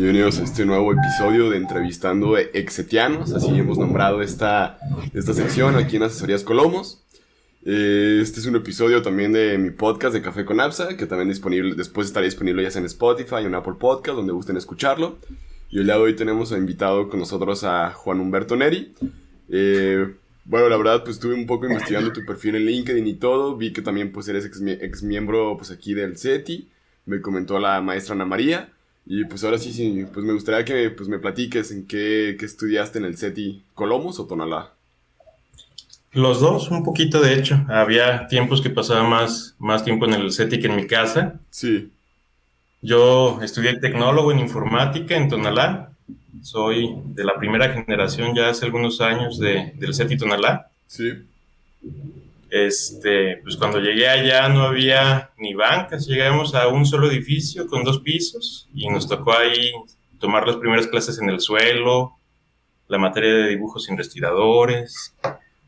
Bienvenidos a este nuevo episodio de Entrevistando Exetianos, así hemos nombrado esta sección aquí en Asesorías Colomos. Este es un episodio también de mi podcast de Café con Absa, que también después estará disponible ya sea en Spotify o en Apple Podcast, donde gusten escucharlo. Y el día de hoy tenemos invitado con nosotros a Juan Humberto Neri. Bueno, la verdad, pues estuve un poco investigando tu perfil en LinkedIn y todo. Vi que también pues eres ex miembro pues aquí del CETI. Me comentó la maestra Ana María. Y pues ahora sí, pues me gustaría que pues me platiques en qué estudiaste en el CETI, ¿Colomos o Tonalá? Los dos, un poquito de hecho. Había tiempos que pasaba más tiempo en el CETI que en mi casa. Sí, Yo estudié tecnólogo en informática en Tonalá. Soy de la primera generación ya hace algunos años del CETI Tonalá. sí. Pues cuando llegué allá no había ni bancas, llegamos a un solo edificio con 2 pisos y nos tocó ahí tomar las primeras clases en el suelo, la materia de dibujos sin respiradores.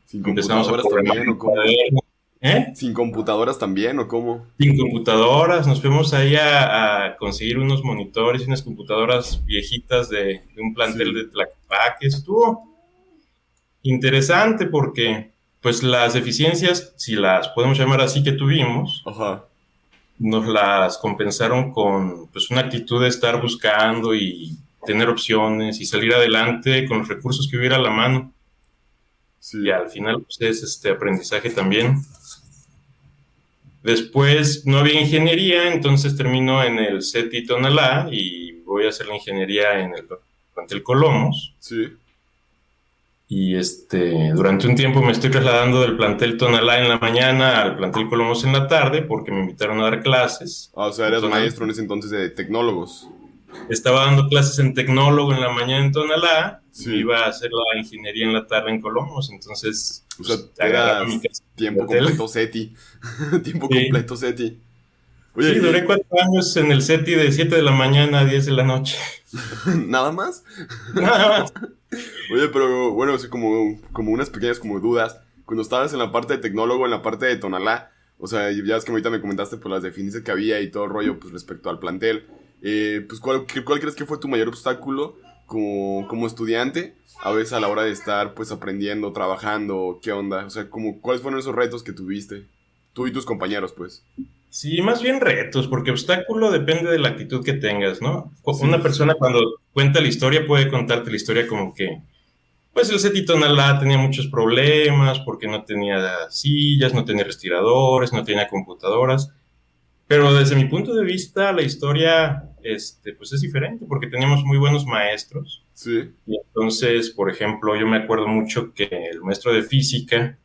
¿Sin Empezamos a computadoras programar también o en cómo? cuaderno. ¿Eh? ¿Sin computadoras también o cómo? Sin computadoras, nos fuimos ahí a conseguir unos monitores y unas computadoras viejitas de un plantel Sí, de Tlaquepaque. Estuvo interesante porque pues las deficiencias, si las podemos llamar así, que tuvimos, ajá, nos las compensaron con pues una actitud de estar buscando y tener opciones y salir adelante con los recursos que hubiera a la mano. Y sí. al final pues, es aprendizaje también. Después no había ingeniería, entonces termino en el CETI Tonalá y voy a hacer la ingeniería en el plantel Colomos. Sí. Y durante un tiempo me estoy trasladando del plantel Tonalá en la mañana al plantel Colomos en la tarde porque me invitaron a dar clases Ah, o sea, en eras Tonalá. maestro en ese entonces de tecnólogos. Estaba dando clases en tecnólogo en la mañana en Tonalá y Sí. iba a hacer la ingeniería en la tarde en Colomos. Entonces, O sea, pues agarraba mi eras casa de tiempo hotel. completo CETI. Tiempo Sí, completo CETI. Oye, sí, duré 4 años en el CETI de 7 de la mañana a 10 de la noche. ¿nada más? Nada más. Oye, pero bueno, así como unas pequeñas como dudas. Cuando estabas en la parte de tecnólogo, en la parte de Tonalá, o sea, ya es que ahorita me comentaste pues las definiciones que había y todo el rollo pues respecto al plantel. Pues ¿cuál crees que fue tu mayor obstáculo como estudiante? A veces a la hora de estar pues aprendiendo, trabajando, ¿qué onda? O sea, ¿cuáles fueron esos retos que tuviste? Tú y tus compañeros, pues. Sí, más bien retos, porque obstáculo depende de la actitud que tengas, ¿no? Una Sí, persona cuando cuenta la historia puede contarte la historia como que, pues el CETI Tonalá tenía muchos problemas porque no tenía sillas, no tenía respiradores, no tenía computadoras. Pero desde mi punto de vista, la historia, pues es diferente porque teníamos muy buenos maestros. sí, Y entonces, por ejemplo, yo me acuerdo mucho que el maestro de física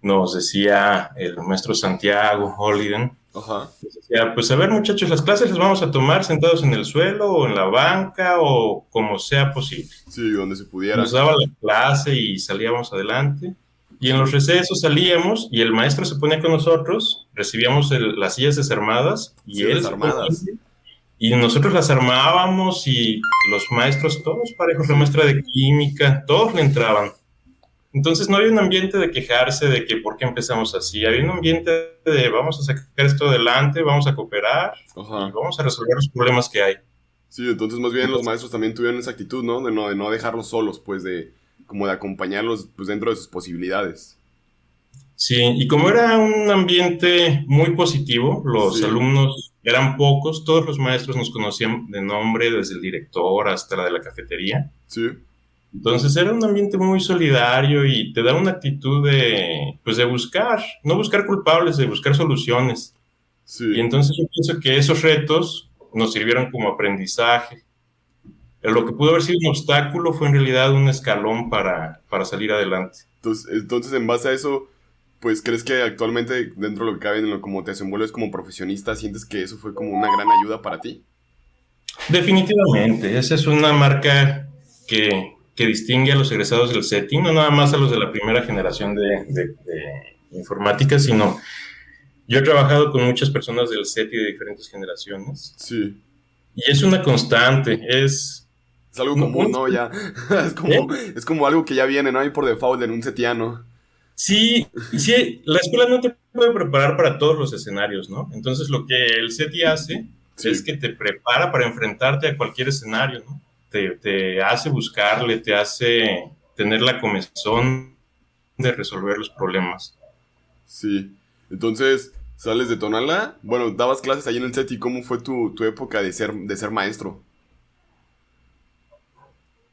nos decía, el maestro Santiago Holiden, ajá. decía, pues a ver muchachos, las clases las vamos a tomar sentados en el suelo o en la banca o como sea posible. Sí, donde se Nos pudiera. daba la clase y salíamos adelante. Y en los Sí, recesos salíamos y el maestro se ponía con nosotros, recibíamos las sillas desarmadas y sí, él se ponía desarmadas. y nosotros las armábamos y los maestros, todos parejos, la Sí. maestra de química, todos le entraban. Entonces no había un ambiente de quejarse de que por qué empezamos así, había un ambiente de vamos a sacar esto adelante, vamos a cooperar y Ajá. vamos a resolver los problemas que hay. Sí, entonces más bien los Entonces, maestros también tuvieron esa actitud, ¿no? De no dejarlos solos, pues como de acompañarlos pues dentro de sus posibilidades. sí, y como era un ambiente muy positivo, los Sí, alumnos eran pocos, todos los maestros nos conocían de nombre, desde el director hasta la de la cafetería. sí, Entonces era un ambiente muy solidario y te da una actitud de, pues de buscar, no buscar culpables, de buscar soluciones. Y sí. entonces yo pienso que esos retos nos sirvieron como aprendizaje. Lo que pudo haber sido un obstáculo fue en realidad un escalón para salir adelante. Entonces en base a eso, pues crees que actualmente dentro de lo que cabe en lo como te desenvuelves como profesionista, sientes que eso fue como una gran ayuda para ti. Definitivamente, esa es una marca que distingue a los egresados del CETI, no nada más a los de la primera generación de informática, sino yo he trabajado con muchas personas del CETI de diferentes generaciones Sí. y es una constante, Es algo no, común, ¿no? Ya. ¿eh? Es como algo que ya viene, ¿no? Ahí por default en un setiano. Sí, sí, la escuela no te puede preparar para todos los escenarios, ¿no? Entonces lo que el CETI hace Sí. es que te prepara para enfrentarte a cualquier escenario, ¿no? Te hace buscarle, te hace tener la comezón de resolver los problemas. Sí. Entonces, sales de Tonalá. Bueno, dabas clases ahí en el SETI. ¿Cómo fue tu época de ser maestro?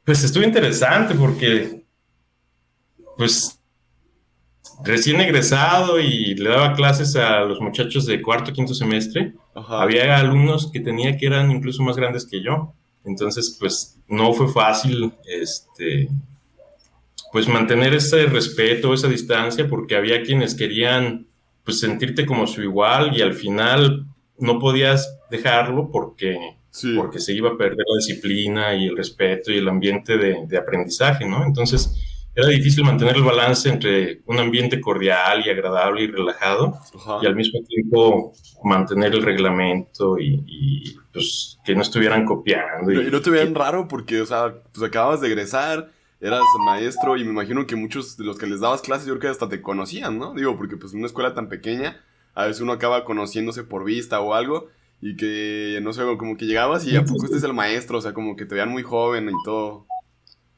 Pues estuvo interesante porque, pues, recién egresado y le daba clases a los muchachos de cuarto, quinto semestre. Ajá. Había alumnos que tenía que eran incluso más grandes que yo. Entonces, pues, no fue fácil, pues, mantener ese respeto, esa distancia, porque había quienes querían, pues, sentirte como su igual y al final no podías dejarlo Sí. porque se iba a perder la disciplina y el respeto y el ambiente de aprendizaje, ¿no? Entonces, era difícil mantener el balance entre un ambiente cordial y agradable y relajado y Ajá. al mismo tiempo mantener el reglamento pues, que no estuvieran copiando Y no y te que vean raro porque, o sea, pues acababas de egresar, eras maestro y me imagino que muchos de los que les dabas clases yo creo que hasta te conocían, ¿no? Digo, porque pues en una escuela tan pequeña, a veces uno acaba conociéndose por vista o algo y que, no sé, como que llegabas y ¿a poco este es el maestro? O sea, como que te vean muy joven y todo.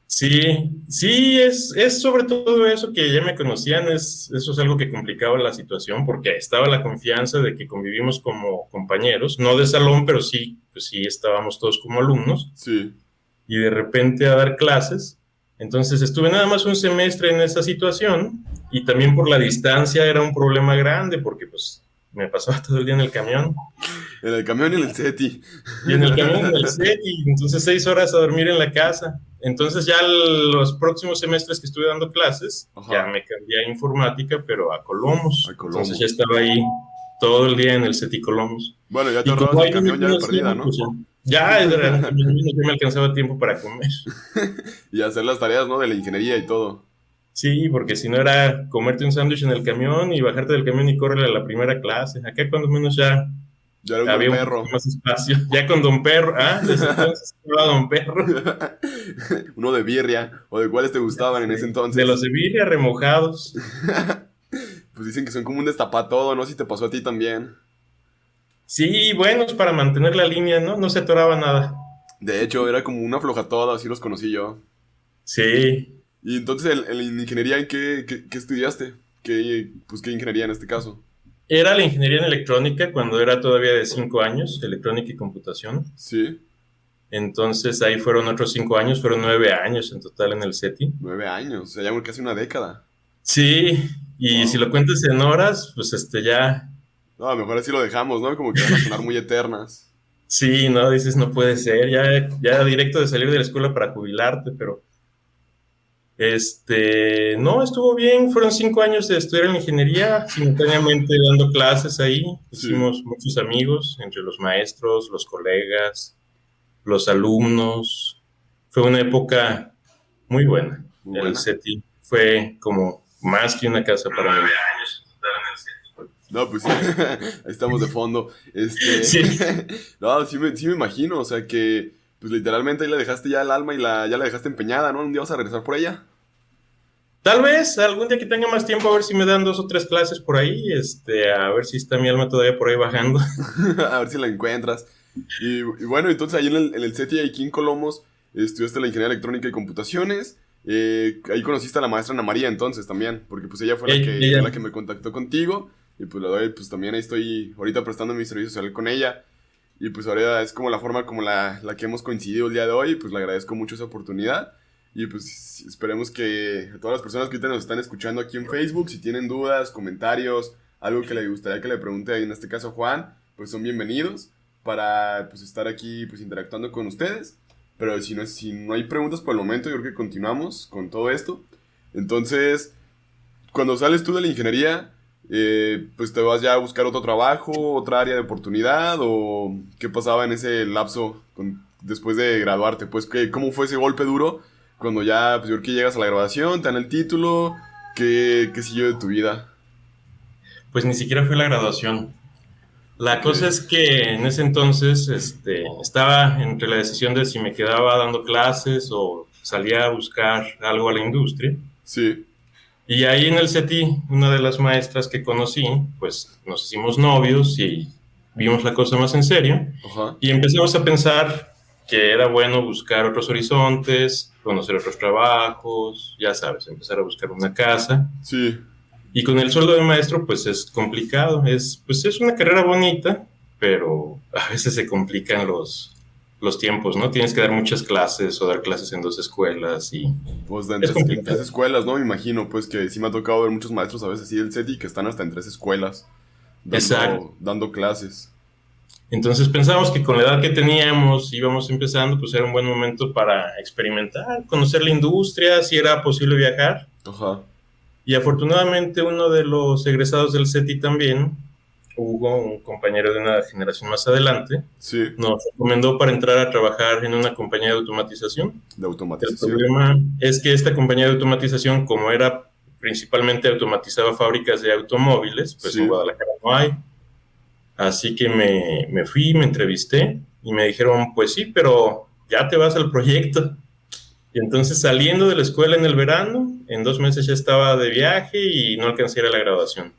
sí, sí, es sobre todo eso que ya me conocían, eso es algo que complicaba la situación porque estaba la confianza de que convivimos como compañeros, no de salón, pero sí, pues sí estábamos todos como alumnos Sí. y de repente a dar clases. Entonces estuve nada más un semestre en esa situación y también por la distancia era un problema grande porque pues me pasaba todo el día en el camión En el camión y en el SETI. y en el camión en el set y entonces 6 horas a dormir en la casa. Entonces ya los próximos semestres que estuve dando clases, ya Ajá. me cambié a informática, pero a A Colomos. Entonces ya Colomos. estaba ahí todo el día en el set y Colomos. Bueno, ya te Y ahorrabas como el ahí no me camión ya de perdida, conocían, pues ¿no? ya era en el camión, ya me alcanzaba tiempo para comer. Y hacer las tareas, ¿no? De la ingeniería y todo. Sí, porque si no era comerte un sándwich en el camión y bajarte del camión y correrle a la primera clase. Acá cuando menos ya Ya era un don había un poquito perro. más espacio. Ya con Don Perro, desde entonces era Don Perro. Uno de birria. ¿O de cuáles te Ya gustaban en sé. ese De los entonces? de birria remojados. Pues dicen que son como un destapá todo, ¿no? Si te pasó a ti también. Sí, buenos para mantener la línea, ¿no? No se atoraba nada. De hecho, era como una floja toda, así los conocí yo. Sí. Y entonces, en ingeniería, ¿en qué estudiaste? ¿Qué ingeniería en este caso? Era la ingeniería en electrónica cuando era todavía de 5 años, electrónica y computación. Sí, Entonces ahí fueron otros 5 años, fueron 9 años en total en el SETI. 9 años, o sea, ya casi una década. Sí, y si Wow. lo cuentas en horas, pues ya, No, a lo mejor así lo dejamos, ¿no? Como que van a sonar muy eternas. sí, ¿no? Dices, no puede ser, ya directo de salir de la escuela para jubilarte, pero no, estuvo bien, fueron 5 años de estudiar en ingeniería, simultáneamente dando clases ahí, Sí, hicimos muchos amigos entre los maestros, los colegas, los alumnos, fue una época muy buena, muy el buena. SETI fue como más que una casa para mí. No, pues sí, ahí estamos de fondo. Sí, No, sí me imagino, o sea que, pues literalmente ahí la dejaste ya el alma y ya la dejaste empeñada, ¿no? Un día vas a regresar por ella. tal vez algún día que tenga más tiempo a ver si me dan 2 o 3 clases por ahí, a ver si está mi alma todavía por ahí bajando. A ver si la encuentras. Y bueno, entonces ahí en el SETI, aquí en Colomos, estudiaste la ingeniería electrónica y computaciones. Ahí conociste a la maestra Ana María entonces también, porque pues ella fue la que, Ella, fue la que me contactó contigo. Y pues pues también ahí estoy ahorita prestando mi servicio social con ella. Y pues ahora es como la forma como la que hemos coincidido el día de hoy. Pues le agradezco mucho esa oportunidad. Y pues esperemos que a todas las personas que ahorita nos están escuchando aquí en Facebook, si tienen dudas, comentarios, algo que le gustaría que le pregunte, en este caso a Juan, pues son bienvenidos para pues estar aquí pues interactuando con ustedes. Pero si no hay preguntas por el momento, yo creo que continuamos con todo esto. Entonces, cuando sales tú de la ingeniería, pues te vas ya a buscar otro trabajo, otra área de oportunidad, o qué pasaba en ese lapso después de graduarte, pues cómo fue ese golpe duro cuando ya, pues yo creo que llegas a la graduación, te dan el título, qué siguió de tu vida. pues ni siquiera fue la graduación. La Ok, cosa es que en ese entonces estaba entre la decisión de si me quedaba dando clases o salía a buscar algo a la industria. sí, Y ahí en el CETI, una de las maestras que conocí, pues nos hicimos novios y vimos la cosa más en serio Ajá. y empezamos a pensar que era bueno buscar otros horizontes, conocer otros trabajos, ya sabes, empezar a buscar una casa. Sí. Y con el sueldo de maestro, pues es complicado. Pues es una carrera bonita, pero a veces se complican los tiempos, ¿no? Tienes que dar muchas clases o dar clases en 2 escuelas y Pues es en tres complicado. escuelas, ¿no? Me imagino, pues que sí me ha tocado ver muchos maestros a veces así del SETI que están hasta en 3 escuelas Exacto. dando clases. Entonces pensamos que con la edad que teníamos, íbamos empezando, pues era un buen momento para experimentar, conocer la industria, si era posible viajar. Ajá. Y afortunadamente uno de los egresados del CETI también, Hugo, un compañero de una generación más adelante, Sí, nos recomendó para entrar a trabajar en una compañía de automatización. de El automatización. problema es que esta compañía de automatización, como era principalmente automatizaba fábricas de automóviles, pues en Sí. Guadalajara no hay. Así que me fui, me entrevisté y me dijeron, pues sí, pero ya te vas al proyecto. Y entonces saliendo de la escuela en el verano, en 2 meses ya estaba de viaje y no alcancé a ir a la graduación.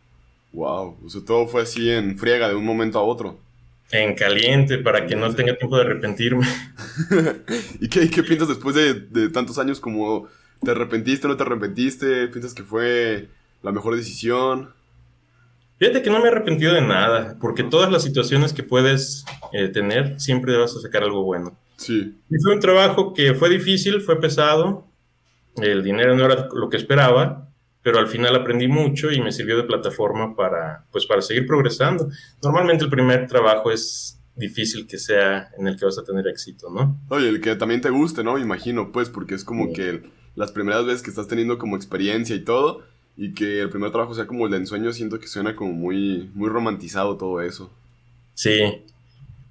Wow. O sea, todo fue así en friega de un momento a otro. En caliente para que no Caliente. tenga tiempo de arrepentirme. ¿Y qué piensas después de tantos años como te arrepentiste o no te arrepentiste? ¿Piensas que fue la mejor decisión? Fíjate que no me he arrepentido de nada, porque todas las situaciones que puedes tener, siempre vas a sacar algo bueno. Sí. Y fue un trabajo que fue difícil, fue pesado, el dinero no era lo que esperaba, pero al final aprendí mucho y me sirvió de plataforma pues para seguir progresando. Normalmente el primer trabajo es difícil que sea en el que vas a tener éxito, ¿no? Oye, el que también te guste, ¿no? Me imagino, pues, porque es como que las primeras veces que estás teniendo como experiencia y todo, y que el primer trabajo sea como el de ensueño, siento que suena como muy, muy romantizado todo eso. Sí,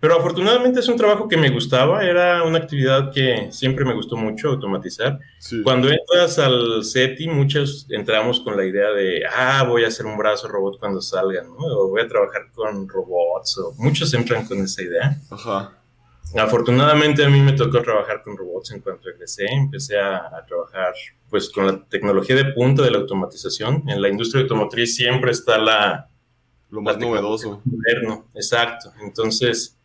pero afortunadamente es un trabajo que me gustaba, era una actividad que siempre me gustó mucho automatizar. Sí. Cuando entras al SETI, muchos entramos con la idea de, voy a hacer un brazo robot cuando salga, ¿no? O voy a trabajar con robots, o muchos entran con esa idea. Ajá. Afortunadamente a mí me tocó trabajar con robots en cuanto egresé, empecé a trabajar pues con la tecnología de punta de la automatización. En la industria automotriz siempre está Lo más la tecnología novedoso. moderna, exacto. Entonces,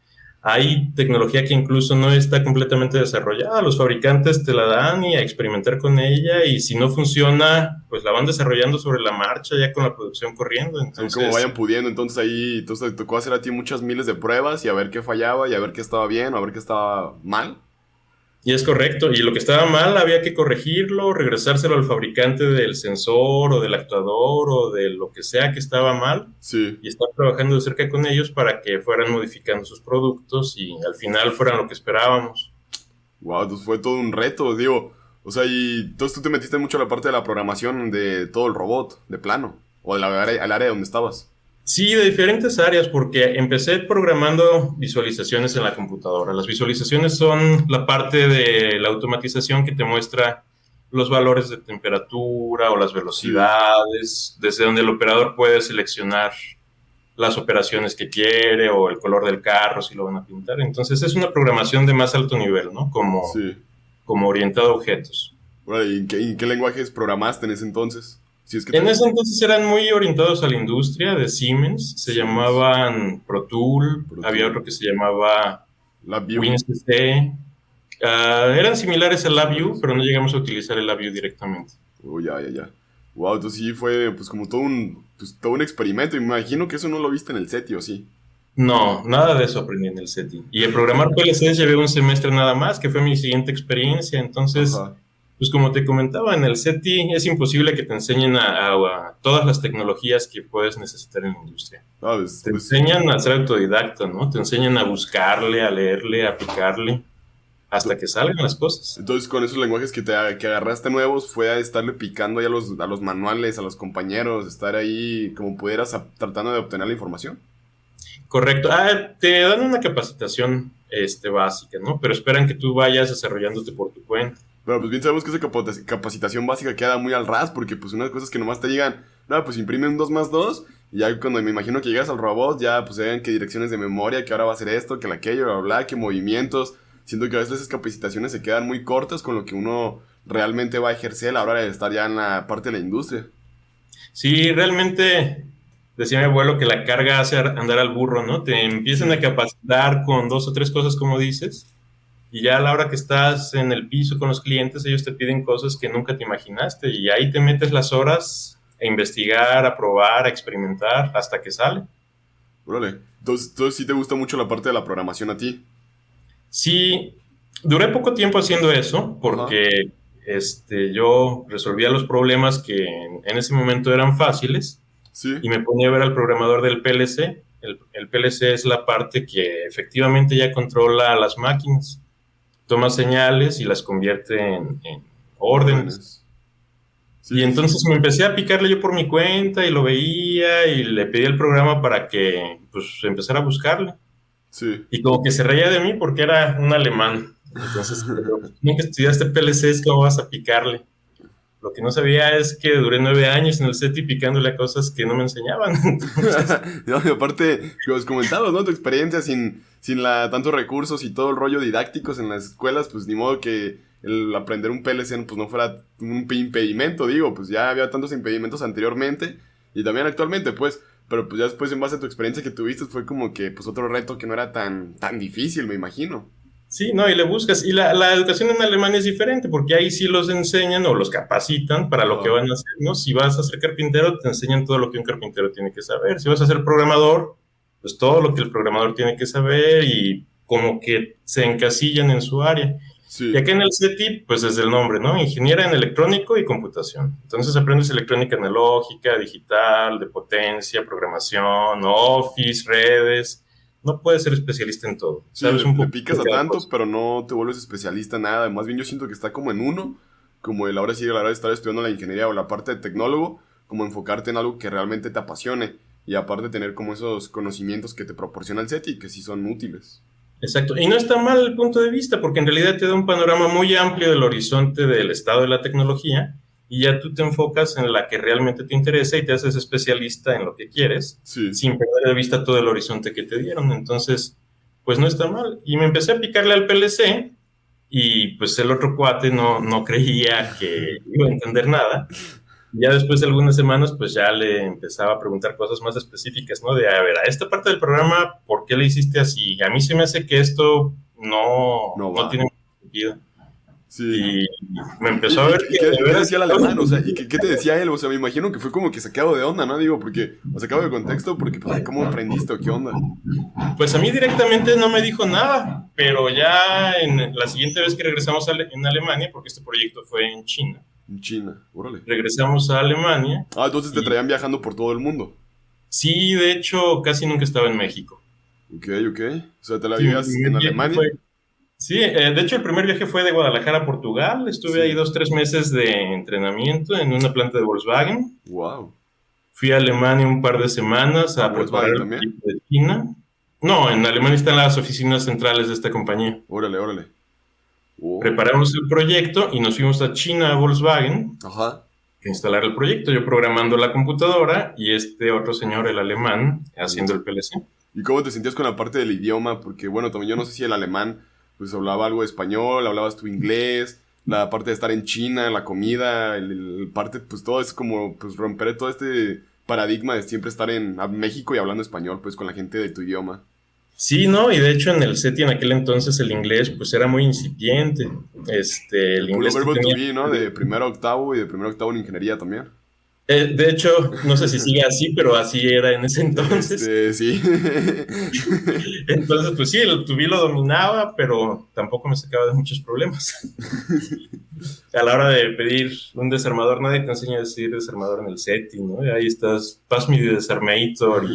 hay tecnología que incluso no está completamente desarrollada. Los fabricantes te la dan y a experimentar con ella y si no funciona, pues la van desarrollando sobre la marcha ya con la producción corriendo. Ahí como Entonces, vayan pudiendo, entonces te tocó hacer a ti muchas miles de pruebas y a ver qué fallaba y a ver qué estaba bien o a ver qué estaba mal. y es correcto. Y lo que estaba mal había que corregirlo, regresárselo al fabricante del sensor o del actuador o de lo que sea que estaba mal Sí. y estar trabajando de cerca con ellos para que fueran modificando sus productos y al final fueran lo que esperábamos. Wow, entonces fue todo un reto, digo. O sea, y entonces tú te metiste mucho a la parte de la programación de todo el robot, de plano, o al área donde estabas. Sí, de diferentes áreas, porque empecé programando visualizaciones en la computadora. Las visualizaciones son la parte de la automatización que te muestra los valores de temperatura o las Sí. velocidades, desde donde el operador puede seleccionar las operaciones que quiere o el color del carro, si lo van a pintar. Entonces es una programación de más alto nivel, ¿no? Sí. Como orientado a objetos. Bueno, ¿y en qué lenguajes programaste en ese entonces? Si es que En te... ese entonces eran muy orientados a la industria de Siemens, se Siemens, llamaban Pro Tool, Pro había Tool, otro que se llamaba LabVIEW. WinCC. Eran similares al LabVIEW, pero no llegamos a utilizar el LabVIEW directamente. Oh, ya, ya, ya. Wow, entonces sí fue pues como todo un experimento. Y me imagino que eso no lo viste en el SETI, ¿o sí? No, nada de eso aprendí en el SETI. Y el programar PLCs llevé un semestre nada más, que fue mi siguiente experiencia. Entonces, Ajá. pues como te comentaba, en el SETI es imposible que te enseñen a todas las tecnologías que puedes necesitar en la industria. Ah, pues, Te pues, enseñan a ser autodidacta, ¿no? Te enseñan a buscarle, a leerle, a picarle, hasta ento- que salgan las cosas. entonces con esos lenguajes que agarraste nuevos fue a estarle picando ahí a los manuales, a los compañeros, estar ahí como pudieras tratando de obtener la información. Correcto. Te dan una capacitación básica, ¿no? Pero esperan que tú vayas desarrollándote por tu cuenta. Pero pues bien sabemos que esa capacitación básica queda muy al ras, porque pues unas cosas que nomás te digan, no, pues imprime un 2 más 2 y ya cuando me imagino que llegas al robot, ya pues se ven que direcciones de memoria, que ahora va a hacer esto, que aquello, bla, bla, bla, que movimientos. Siento que a veces esas capacitaciones se quedan muy cortas con lo que uno realmente va a ejercer a la hora de estar ya en la parte de la industria. Sí, realmente decía mi abuelo que la carga hace andar al burro, ¿no? Te empiezan a capacitar con 2 o 3 cosas, como dices, y ya a la hora que estás en el piso con los clientes, ellos te piden cosas que nunca te imaginaste, y ahí te metes las horas a investigar, a probar, a experimentar, hasta que sale. Órale. Entonces sí te gusta mucho la parte de la programación a ti. Sí, duré poco tiempo haciendo eso, porque yo resolvía los problemas que en ese momento eran fáciles, Sí. y me ponía a ver al programador del PLC. El PLC es la parte que efectivamente ya controla las máquinas, toma señales y las convierte en órdenes. Sí, Y sí, entonces sí. me empecé a picarle yo por mi cuenta y lo veía y le pedí al programa para que pues empezara a buscarle. Sí. Y como que se reía de mí porque era un alemán. Entonces, nunca estudiaste PLCs, ¿cómo vas a picarle? Lo que no sabía es que duré 9 años en el SETI picándole a cosas que no me enseñaban. Entonces, No, y aparte, que os comentabas, ¿no? Tu experiencia sin tantos recursos y todo el rollo didácticos en las escuelas, pues ni modo que el aprender un PLC pues no fuera un impedimento, digo, pues ya había tantos impedimentos anteriormente y también actualmente, pues, pero pues ya después en base a tu experiencia que tuviste fue como que pues otro reto que no era tan difícil, me imagino. sí, no, y le buscas. Y la educación en Alemania es diferente, porque ahí sí los enseñan o los capacitan para lo que van a hacer, ¿no? Si vas a ser carpintero, te enseñan todo lo que un carpintero tiene que saber. Si vas a ser programador, pues todo lo que el programador tiene que saber y como que se encasillan en su área. Sí. Y acá en el CETI, pues desde el nombre, ¿no? Ingeniera en electrónico y computación. Entonces aprendes electrónica analógica, digital, de potencia, programación, Office, redes. No puedes ser especialista en todo. Sí, Sabes un le poco picas de a cada tanto, cosa. pero no te vuelves especialista en nada. Más bien yo siento que está como en uno, como el ahora sí a la hora de estar estudiando la ingeniería o la parte de tecnólogo, como enfocarte en algo que realmente te apasione y aparte tener como esos conocimientos que te proporciona el SETI que sí son útiles. Exacto. Y no está mal el punto de vista, porque en realidad te da un panorama muy amplio del horizonte del estado de la tecnología y ya tú te enfocas en la que realmente te interesa y te haces especialista en lo que quieres, Sí. sin perder de vista todo el horizonte que te dieron. Entonces, pues no está mal. Y me empecé a picarle al PLC y pues el otro cuate no creía que iba a entender nada. Ya después de algunas semanas, pues ya le empezaba a preguntar cosas más específicas, ¿no? De, a ver, a esta parte del programa, ¿por qué le hiciste así? A mí se me hace que esto No no va. tiene mucho sentido. Sí. Y me empezó a ver ¿Y que de qué veras... decía el alemán? O sea, ¿y qué te decía él? O sea, me imagino que fue como que sacado de onda, ¿no? Digo, porque, o sacado de contexto, porque, pues, ay, ¿cómo aprendiste o qué onda? Pues a mí directamente no me dijo nada, pero ya en la siguiente vez que regresamos en Alemania, porque este proyecto fue en China, En China, órale. regresamos a Alemania. Ah, entonces te Y traían viajando por todo el mundo. sí, de hecho, casi nunca estaba en México. Ok, ok. O sea, te la Sí, mi vivías primer en viaje Alemania. fue... Sí, de hecho el primer viaje fue de Guadalajara a Portugal. Estuve ahí Sí. 2 o 3 meses de entrenamiento en una planta de Volkswagen. Wow. Fui a Alemania un par de semanas ¿A a preparar Volkswagen el también? proyecto de China. No, en Alemania están las oficinas centrales de esta compañía. Órale, órale. Oh. Preparamos el proyecto y nos fuimos a China, a Volkswagen, Ajá. a instalar el proyecto. Yo programando la computadora y este otro señor, el alemán, haciendo el PLC. ¿Y cómo te sentías con la parte del idioma? Porque, bueno, también yo no sé si el alemán, pues hablaba algo de español, hablabas tu inglés, la parte de estar en China, la comida, el parte, pues todo es como, pues romper todo este paradigma de siempre estar en México y hablando español, pues con la gente de tu idioma. Sí, no, y de hecho en el SETI en aquel entonces el inglés pues era muy incipiente. El Puro inglés que verbo to tenía... be, ¿no? De primero a octavo y de primero a octavo en ingeniería también. de hecho, no sé si sigue así, pero así era en ese entonces. Sí. Entonces, pues sí, el to be lo dominaba, pero tampoco me sacaba de muchos problemas. A la hora de pedir un desarmador, nadie te enseña a decir desarmador en el SETI, ¿no? Y ahí estás, pass me the desarmator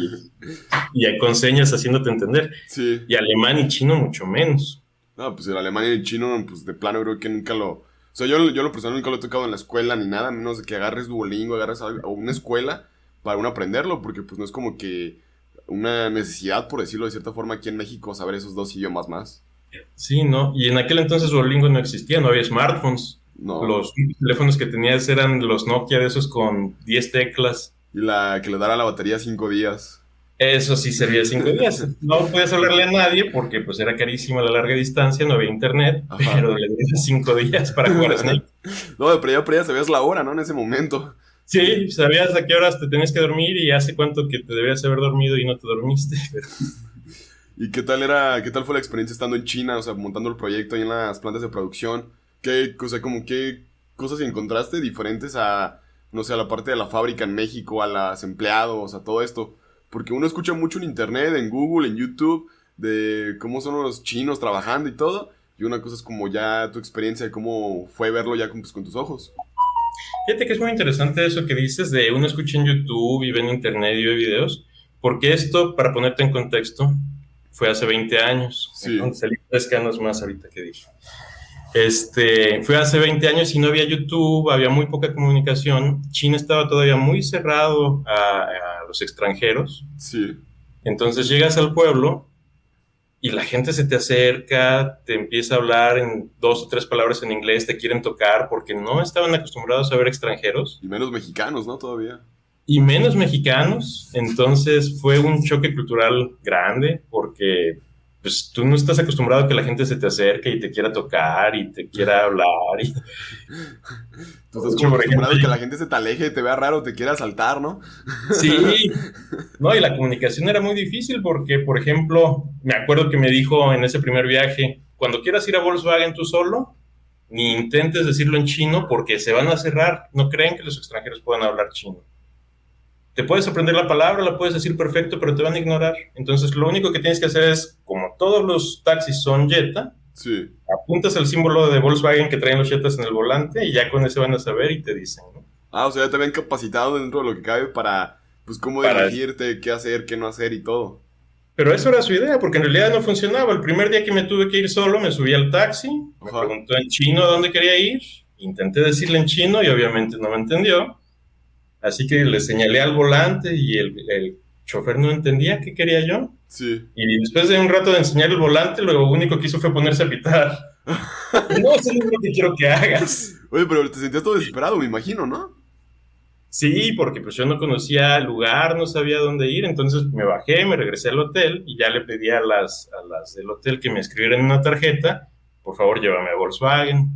y con señas haciéndote entender. Sí. Y alemán y chino mucho menos. No, pues el alemán y el chino, pues de plano creo que nunca lo... O sea, yo lo personal nunca lo he tocado en la escuela ni nada, a menos de que agarres Duolingo, agarres algo, o una escuela para uno aprenderlo, porque pues no es como que una necesidad, por decirlo de cierta forma, aquí en México saber esos dos idiomas más. Sí, ¿no? Y en aquel entonces Duolingo no existía, no había smartphones. No. Los teléfonos que tenías eran los Nokia de esos con 10 teclas. Y la que le dará la batería 5 días. Eso sí servía 5 días. No podías hablarle a nadie porque pues era carísima la larga distancia, no había internet, Ajá. pero le dieron 5 días para jugar a Snake. No, pero ya sabías la hora, ¿no? En ese momento. Sí, sabías a qué horas te tenías que dormir y hace cuánto que te debías haber dormido y no te dormiste. Pero... ¿Y qué tal fue la experiencia estando en China, o sea, montando el proyecto ahí en las plantas de producción? O sea, como qué cosas encontraste diferentes a, no sé, a la parte de la fábrica en México, a los empleados, a todo esto? Porque uno escucha mucho en internet, en Google, en YouTube, de cómo son los chinos trabajando y todo. Y una cosa es como ya tu experiencia de cómo fue verlo ya con tus ojos. Fíjate que es muy interesante eso que dices de uno escucha en YouTube y ve en internet y ve videos, porque esto, para ponerte en contexto, fue hace 20 años. Sí, Entonces, salí 3 años más ahorita que dije. Fue hace 20 años y no había YouTube, había muy poca comunicación. China estaba todavía muy cerrado a los extranjeros. sí. Entonces llegas al pueblo y la gente se te acerca, te empieza a hablar en 2 o 3 palabras en inglés, te quieren tocar porque no estaban acostumbrados a ver extranjeros Y menos mexicanos, ¿no? Todavía. y menos mexicanos. Entonces fue un choque cultural grande porque pues tú no estás acostumbrado a que la gente se te acerque y te quiera tocar y te quiera hablar. Y, Tú estás como por ejemplo, acostumbrado a que la gente se te aleje, te vea raro, te quiera asaltar, ¿no? sí, no, y la comunicación era muy difícil porque, por ejemplo, me acuerdo que me dijo en ese primer viaje, cuando quieras ir a Volkswagen tú solo, ni intentes decirlo en chino porque se van a cerrar, no creen que los extranjeros puedan hablar chino. Te puedes aprender la palabra, la puedes decir perfecto, pero te van a ignorar. Entonces, lo único que tienes que hacer es, como todos los taxis son Jetta, Sí. apuntas al símbolo de Volkswagen que traen los Jettas en el volante y ya con eso van a saber y te dicen, ¿no? Ah, o sea, ya te habían capacitado dentro de lo que cabe para, pues, cómo Para dirigirte, qué hacer, qué no hacer y todo. Pero eso era su idea, porque en realidad no funcionaba. El primer día que me tuve que ir solo, me subí al taxi, me Ajá. preguntó en chino a dónde quería ir, intenté decirle en chino y obviamente no me entendió, así que le señalé al volante y el chofer no entendía qué quería yo. Sí. Y después de un rato de enseñar el volante, lo único que hizo fue ponerse a pitar. No, eso es lo que quiero que hagas. Oye, pero te sentías todo desesperado, me imagino, ¿no? Sí, porque pues yo no conocía el lugar, no sabía dónde ir, entonces me bajé, me regresé al hotel y ya le pedí a las del hotel que me escribieran en una tarjeta, por favor llévame a Volkswagen.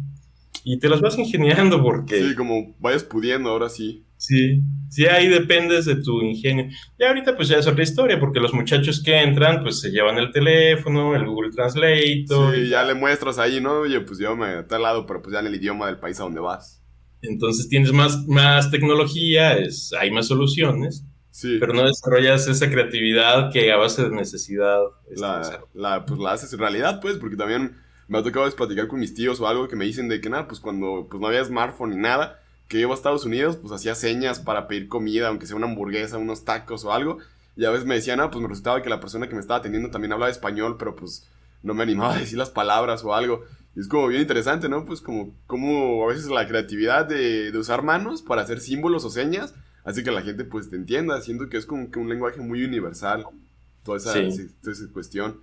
Y te las vas ingeniando Sí, porque como vayas pudiendo, ahora sí. sí, sí ahí dependes de tu ingenio. Y ahorita pues ya es otra historia, porque los muchachos que entran pues se llevan el teléfono, el Google Translator Sí, y ya. ya le muestras ahí, ¿no? Oye, pues llévame a tal lado, pero pues ya en el idioma del país a donde vas. Entonces tienes más tecnología, hay más soluciones, Sí. pero no desarrollas esa creatividad que a base de necesidad desarrollas. Pues la haces en realidad, pues, porque también me ha tocado platicar con mis tíos o algo que me dicen de que nada, pues cuando pues no había smartphone ni nada, que iba a Estados Unidos, pues hacía señas para pedir comida, aunque sea una hamburguesa, unos tacos o algo, y a veces me decían, pues me resultaba que la persona que me estaba atendiendo también hablaba español, pero pues no me animaba a decir las palabras o algo. Y es como bien interesante, ¿no? Pues como a veces la creatividad de usar manos para hacer símbolos o señas hace que la gente pues te entienda. Siento que es como que un lenguaje muy universal, Sí. toda esa cuestión.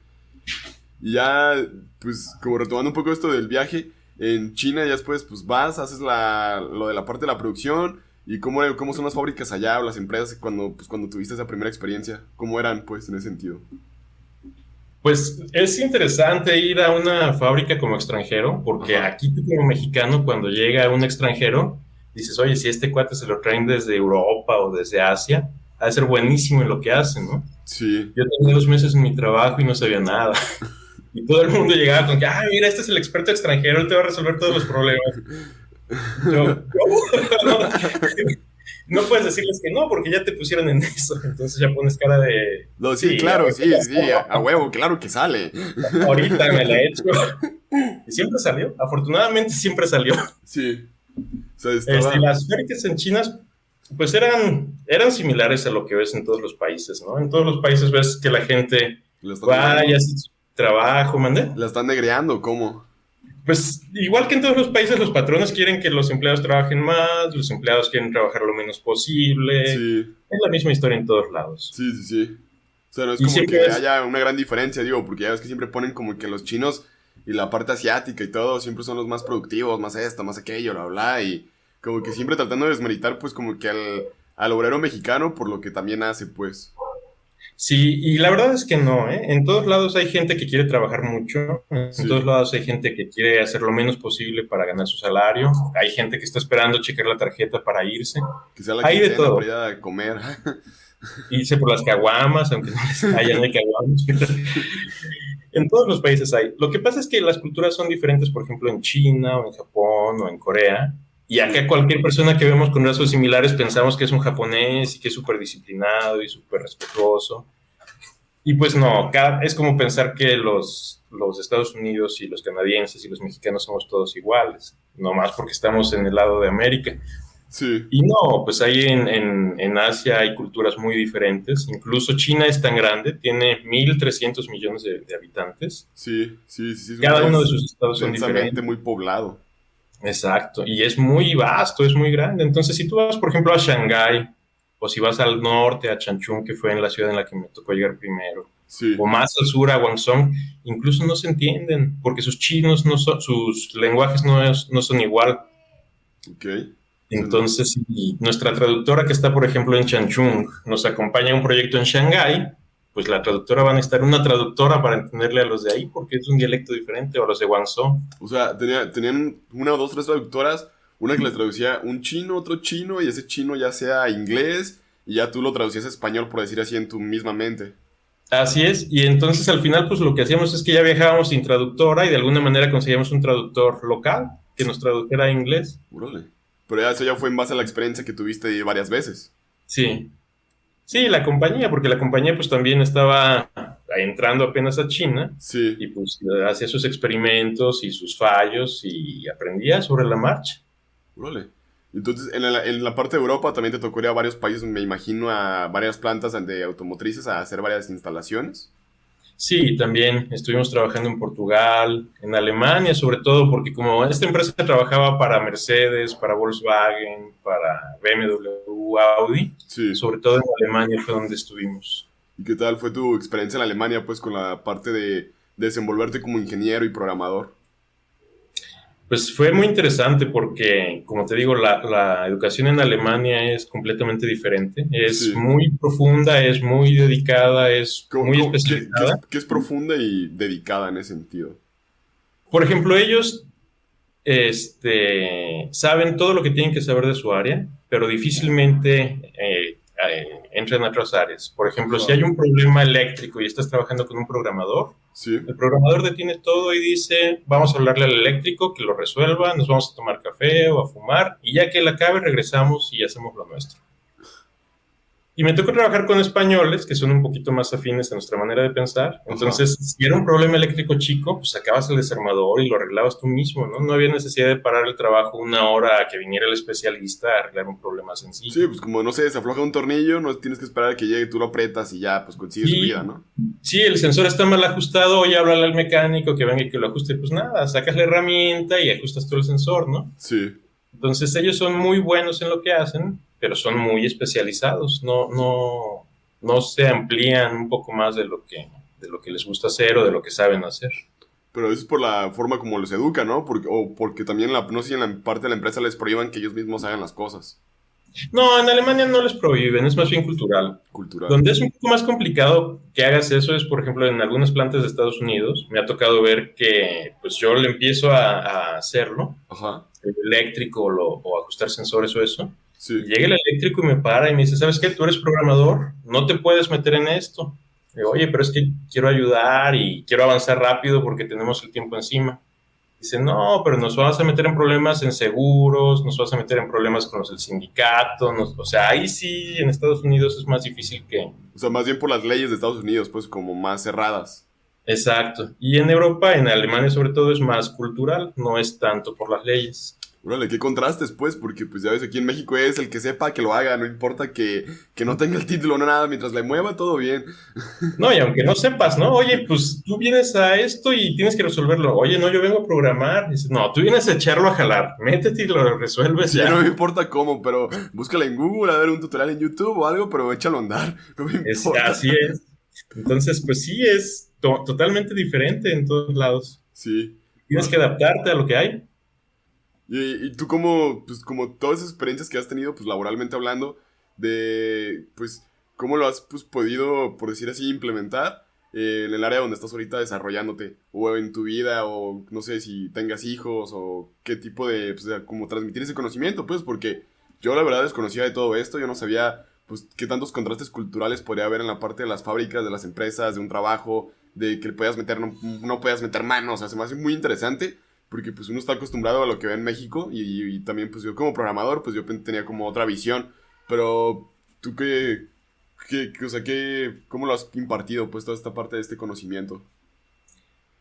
Y ya, pues, como retomando un poco esto del viaje, en China ya después, pues vas, haces lo de la parte de la producción y cómo son las fábricas allá o las empresas cuando tuviste esa primera experiencia, cómo eran, pues, en ese sentido. Pues es interesante ir a una fábrica como extranjero, porque Ajá, aquí tú como mexicano, cuando llega un extranjero, dices, oye, si este cuate se lo traen desde Europa o desde Asia, ha de ser buenísimo en lo que hace, ¿no? sí. Yo tenía 2 meses en mi trabajo y no sabía nada. Y todo el mundo llegaba con que, ah, mira, este es el experto extranjero, él te va a resolver todos los problemas. Yo, ¿cómo? No puedes decirles que no, porque ya te pusieron en eso. Entonces ya pones cara de, No, sí, sí, claro, sí, sí, a huevo, claro que sale. ahorita me la he hecho. Y siempre salió, afortunadamente siempre salió. Sí, o sea, estaba... Las fábricas en China, pues eran similares a lo que ves en todos los países, ¿no? En todos los países ves que la gente ¿La están va y negreando? hace su trabajo, ¿mande? ¿La están negreando? ¿Cómo? Pues igual que en todos los países, los patrones quieren que los empleados trabajen más, los empleados quieren trabajar lo menos posible. Sí, Es la misma historia en todos lados. sí, sí, sí. O sea, no es Y como siempre que es, haya una gran diferencia, digo, porque ya ves que siempre ponen como que los chinos y la parte asiática y todo siempre son los más productivos, más esto, más aquello, bla, bla, y como que siempre tratando de desmeritar, pues, como que al obrero mexicano por lo que también hace, pues. Sí, y la verdad es que no, ¿eh? En todos lados hay gente que quiere trabajar mucho, en todos Sí, lados hay gente que quiere hacer lo menos posible para ganar su salario, hay gente que está esperando checar la tarjeta para irse, que sea la hay de quincena para todo. ir a comer. Irse por las caguamas, aunque no les haya, no hay caguamas. En todos los países hay. Lo que pasa es que las culturas son diferentes, por ejemplo, en China o en Japón o en Corea. Y acá Sí, cualquier persona que vemos con rasgos similares pensamos que es un japonés y que es súper disciplinado y súper respetuoso. Y pues no, es como pensar que los Estados Unidos y los canadienses y los mexicanos somos todos iguales, no más porque estamos en el lado de América. sí, Y no, pues ahí en Asia hay culturas muy diferentes. Incluso China es tan grande, tiene 1.300 millones de habitantes. sí, sí, sí, sí, es un Cada uno de país sus estados son densamente diferentes. muy poblado. Exacto. Y es muy vasto, es muy grande. Entonces, si tú vas, por ejemplo, a Shanghái, o si vas al norte, a Changchun, que fue en la ciudad en la que me tocó llegar primero, o Sí, más al sur, a Guangzhou, incluso no se entienden, porque sus chinos no son, sus lenguajes no son igual. ok. O sea, Entonces, si nuestra traductora que está, por ejemplo, en Changchun nos acompaña a un proyecto en Shanghái, pues la traductora va a necesitar una traductora para entenderle a los de ahí, porque es un dialecto diferente, o a los de Guangzhou. o sea, tenían una o dos, tres traductoras, una que les traducía un chino, otro chino, y ese chino ya sea inglés, y ya tú lo traducías a español, por decir así, en tu misma mente. Así es, y entonces al final, pues lo que hacíamos es que ya viajábamos sin traductora y de alguna manera conseguíamos un traductor local que nos tradujera a inglés. Órale. Pero ya eso ya fue en base a la experiencia que tuviste varias veces. Sí, sí, la compañía, porque la compañía pues también estaba entrando apenas a China Sí, y pues hacía sus experimentos y sus fallos y aprendía sobre la marcha. órale. Entonces, en la parte de Europa también te tocó ir a varios países, me imagino, a varias plantas de automotrices a hacer varias instalaciones. Sí, también estuvimos trabajando en Portugal, en Alemania, sobre todo porque como esta empresa trabajaba para Mercedes, para Volkswagen, para BMW, Audi, Sí. sobre todo en Alemania fue donde estuvimos. ¿Y qué tal fue tu experiencia en Alemania, pues, con la parte de desenvolverte como ingeniero y programador? Pues fue muy interesante porque, como te digo, la educación en Alemania es completamente diferente, es Sí. muy profunda, es muy dedicada, es muy ¿Qué es, especializada. qué es profunda y dedicada en ese sentido? Por ejemplo, ellos saben todo lo que tienen que saber de su área, pero difícilmente entran a otras áreas. Por ejemplo, si Ajá. hay un problema eléctrico y estás trabajando con un programador, Sí. el programador detiene todo y dice, vamos a hablarle al eléctrico que lo resuelva, nos vamos a tomar café o a fumar, y ya que él acabe, regresamos y hacemos lo nuestro. Y me tocó trabajar con españoles que son un poquito más afines a nuestra manera de pensar. Ajá. Entonces, si era un problema eléctrico chico, pues sacabas el desarmador y lo arreglabas tú mismo, ¿no? No había necesidad de parar el trabajo una hora a que viniera el especialista a arreglar un problema Sí, sencillo. pues como no sé, se afloja un tornillo, no tienes que esperar a que llegue, tú lo aprietas y ya, pues consigue su vida, Y ¿no? sí, el sensor está mal ajustado, oye, háblale al mecánico que venga y que lo ajuste. Pues nada, sacas la herramienta y ajustas todo el sensor, ¿no? Sí. Entonces ellos son muy buenos en lo que hacen, pero son muy especializados, no se amplían un poco más de lo que les gusta hacer o de lo que saben hacer. Pero eso es por la forma como los educa, ¿no? O porque también, no sé si en la parte de la empresa les prohíban que ellos mismos hagan las cosas. No, en Alemania no les prohíben, es más bien cultural. Cultural. Donde es un poco más complicado que hagas eso es, por ejemplo, en algunas plantas de Estados Unidos. Me ha tocado ver que pues yo le empiezo a hacerlo, Ajá. el eléctrico o ajustar sensores o eso. Y Sí. llega el eléctrico y me para y me dice, ¿sabes qué? Tú eres programador, no te puedes meter en esto. Y digo, oye, pero es que quiero ayudar y quiero avanzar rápido porque tenemos el tiempo encima. Dice, no, pero nos vamos a meter en problemas en seguros, nos vas a meter en problemas con los del sindicato. O sea, ahí sí, en Estados Unidos es más difícil que... O sea, más bien por las leyes de Estados Unidos, pues como más cerradas. Exacto. Y en Europa, en Alemania sobre todo, es más cultural, no es tanto por las leyes. Órale, qué contrastes, pues, porque pues ya ves, aquí en México es el que sepa que lo haga, no importa que no tenga el título, no nada, mientras le mueva, todo bien. No, y aunque no sepas, ¿no? Oye, pues tú vienes a esto y tienes que resolverlo. Oye, no, yo vengo a programar. Dices, no, tú vienes a echarlo a jalar. Métete y lo resuelves Sí, no ya. me importa cómo, pero búscala en Google, a ver un tutorial en YouTube o algo, pero échalo a andar, no me importa. Así es. Entonces, pues sí, es totalmente diferente en todos lados. Sí, Tienes que órale. adaptarte a lo que hay. Y tú como, pues como todas esas experiencias que has tenido, pues laboralmente hablando, pues, ¿cómo lo has pues, podido, por decir así, implementar en el área donde estás ahorita desarrollándote? O en tu vida, o no sé si tengas hijos, o qué tipo de, pues, como transmitir ese conocimiento, pues, porque yo la verdad desconocía de todo esto, yo no sabía, pues, qué tantos contrastes culturales podría haber en la parte de las fábricas, de las empresas, de un trabajo, de que le puedas meter, no puedas meter manos, o sea, se me hace muy interesante, porque pues uno está acostumbrado a lo que ve en México, y también pues yo como programador, pues yo tenía como otra visión, pero tú o sea, ¿cómo lo has impartido, pues, toda esta parte de este conocimiento?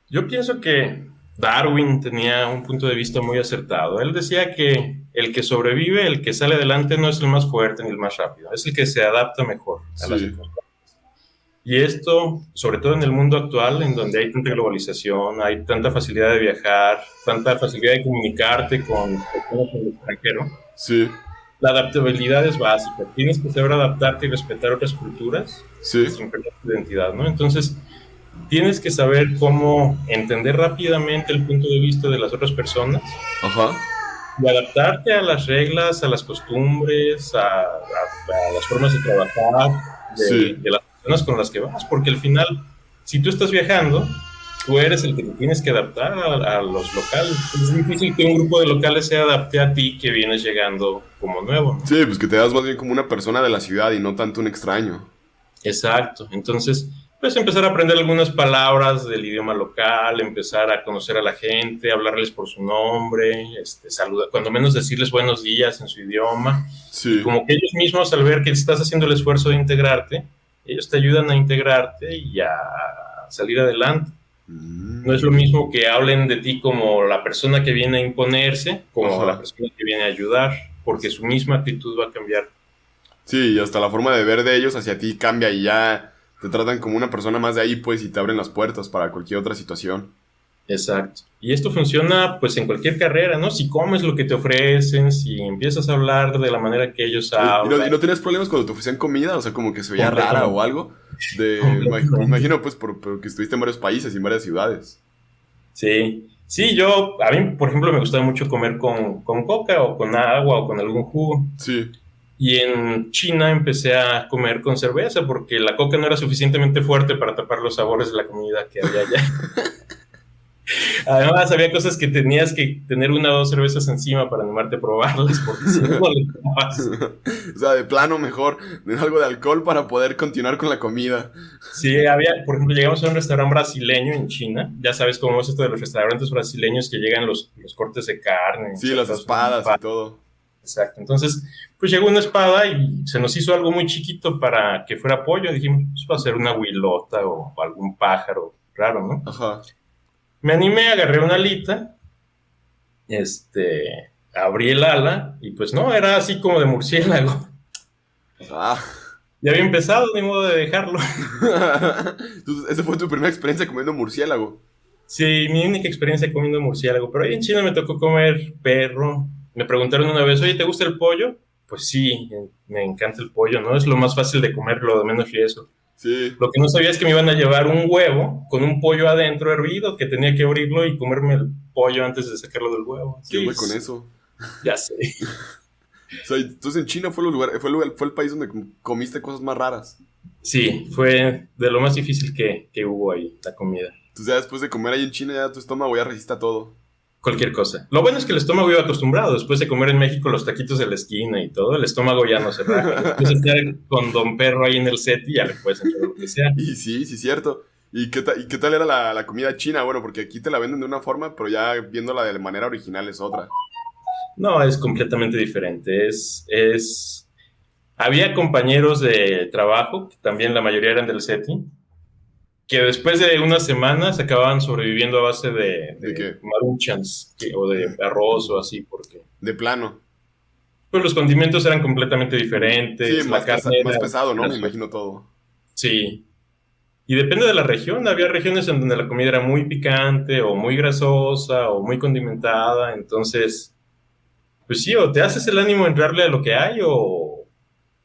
Yo pienso que Darwin tenía un punto de vista muy acertado. Él decía que el que sobrevive, el que sale adelante, no es el más fuerte ni el más rápido, es el que se adapta mejor a las Sí, circunstancias. Y esto, sobre todo en el mundo actual, en donde hay tanta globalización, hay tanta facilidad de viajar, tanta facilidad de comunicarte con personas en el extranjero, sí, la adaptabilidad es básica. Tienes que saber adaptarte y respetar otras culturas sí, sin perder tu identidad, ¿no? Entonces, tienes que saber cómo entender rápidamente el punto de vista de las otras personas ajá, y adaptarte a las reglas, a las costumbres, a las formas de trabajar sí. de las personas con las que vas, porque al final, si tú estás viajando, tú eres el que te tienes que adaptar a los locales. Es difícil que un grupo de locales se adapte a ti que vienes llegando como nuevo, ¿no? Sí, pues que te das más bien como una persona de la ciudad y no tanto un extraño. Exacto. Entonces, pues empezar a aprender algunas palabras del idioma local, empezar a conocer a la gente, hablarles por su nombre, saludar, cuando menos decirles buenos días en su idioma. Y Sí. como que ellos mismos, al ver que estás haciendo el esfuerzo de integrarte, ellos te ayudan a integrarte y a salir adelante. No es lo Mm, mismo que hablen de ti como la persona que viene a imponerse, como la ajá. persona que viene a ayudar, porque su misma actitud va a cambiar. Sí, y hasta la forma de ver de ellos hacia ti cambia y ya te tratan como una persona más de ahí, pues, y te abren las puertas para cualquier otra situación. Exacto. Y esto funciona pues en cualquier carrera, ¿no? Si comes lo que te ofrecen, si empiezas a hablar de la manera que ellos Y hablan, no tenías problemas cuando te ofrecían comida? O sea, como que se veía rara o completamente, algo. Me completamente. imagino, pues, porque estuviste en varios países y en varias ciudades. Sí, sí, a mí, por ejemplo, me gustaba mucho comer con coca o con agua o con algún jugo. Sí. Y en China empecé a comer con cerveza porque la coca no era suficientemente fuerte para tapar los sabores de la comida que había allá. Además, había cosas que tenías que tener una o dos cervezas encima para animarte a probarlas, porque si no, no le dabas. O sea, de plano mejor algo de alcohol para poder continuar con la comida. Sí, por ejemplo, llegamos a un restaurante brasileño en China. Ya sabes cómo es esto de los restaurantes brasileños que llegan los cortes de carne Sí, las insertados en un espadas y pan. todo. Exacto. Entonces, pues llegó una espada y se nos hizo algo muy chiquito para que fuera pollo. Dijimos, pues va a ser una huilota o algún pájaro raro, ¿no? Ajá. Me animé, agarré una alita, abrí el ala y pues no, era así como de murciélago. Ah. Ya había empezado, ni modo de dejarlo. Entonces, esa fue tu primera experiencia comiendo murciélago. Sí, mi única experiencia comiendo murciélago, pero ahí en China me tocó comer perro. Me preguntaron una vez, oye, ¿te gusta el pollo? Pues sí, me encanta el pollo, ¿no? Es lo más fácil de comer, lo de menos riesgo. Sí. Lo que no sabía es que me iban a llevar un huevo con un pollo adentro hervido, que tenía que abrirlo y comerme el pollo antes de sacarlo del huevo. ¿Qué Sí, onda con eso? ya sé. O sea, entonces en China fue el país donde comiste cosas más raras. Sí, fue de lo más difícil que hubo ahí, la comida. Entonces ya después de comer ahí en China, ya tu estómago ya resiste a todo. Cualquier cosa. Lo bueno es que el estómago iba acostumbrado. Después de comer en México los taquitos de la esquina y todo, el estómago ya no se raja. Después de estar con Don Perro ahí en el set y ya le puedes entrar lo que sea. Y sí, sí, cierto. ¿Y qué tal era la comida china? Bueno, porque aquí te la venden de una forma, pero ya viéndola de manera original es otra. No, es completamente diferente. Había compañeros de trabajo, que también la mayoría eran del SETI, que después de unas semanas acababan sobreviviendo a base ¿De de qué? maruchans o de arroz o así, porque De plano. pues los condimentos eran completamente Sí, diferentes, la carne más pesado, ¿no? era Me imagino todo. sí. Y depende de la región. Había regiones en donde la comida era muy picante o muy grasosa o muy condimentada. Entonces, pues sí, o te haces el ánimo de entrarle a lo que hay o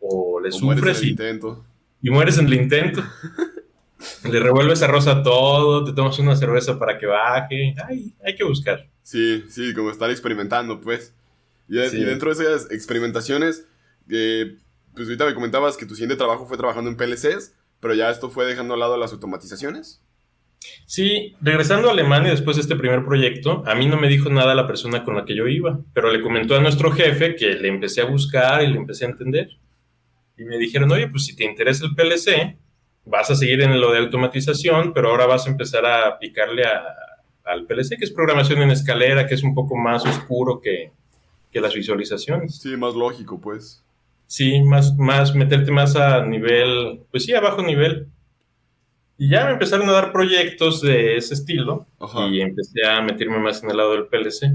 le O mueres en sufres el intento. y mueres en el intento. Le revuelves arroz a todo, te tomas una cerveza para que baje. Ay, hay que buscar. Sí, sí, como estar experimentando, pues. Y Sí. dentro de esas experimentaciones, eh, pues ahorita me comentabas que tu siguiente trabajo fue trabajando en PLCs, pero ya esto fue dejando a lado las automatizaciones. Sí, regresando a Alemania después de este primer proyecto, a mí no me dijo nada la persona con la que yo iba, pero le comentó a nuestro jefe que le empecé a buscar y le empecé a entender. Y me dijeron, oye, pues si te interesa el PLC, vas a seguir en lo de automatización, pero ahora vas a empezar a picarle al PLC, que es programación en escalera, que es un poco más oscuro que las visualizaciones. Sí, más lógico, pues. Sí, meterte más a nivel, pues sí, a bajo nivel. Y ya me empezaron a dar proyectos de ese estilo. Ajá. Y empecé a meterme más en el lado del PLC.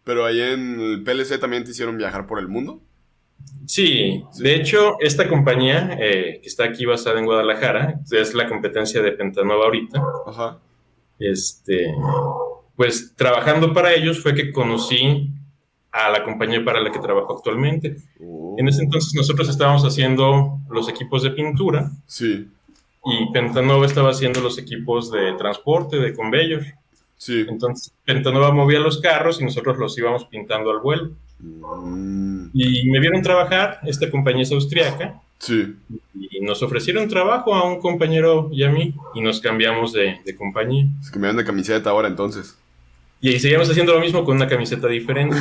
Pero ahí en el PLC también te hicieron viajar por el mundo. Sí, de hecho, esta compañía que está aquí basada en Guadalajara, es la competencia de Pentanova ahorita. Ajá. Pues trabajando para ellos fue que conocí a la compañía para la que trabajo actualmente. En ese entonces nosotros estábamos haciendo los equipos de pintura. Sí. Y Pentanova estaba haciendo los equipos de transporte, de conveyor. Sí. Entonces Pentanova movía los carros y nosotros los íbamos pintando al vuelo. Y me vieron trabajar, esta compañía es austriaca. Sí. Y nos ofrecieron trabajo a un compañero y a mí, y nos cambiamos de compañía. Se cambiaron de camiseta ahora entonces. Y ahí seguimos haciendo lo mismo con una camiseta diferente,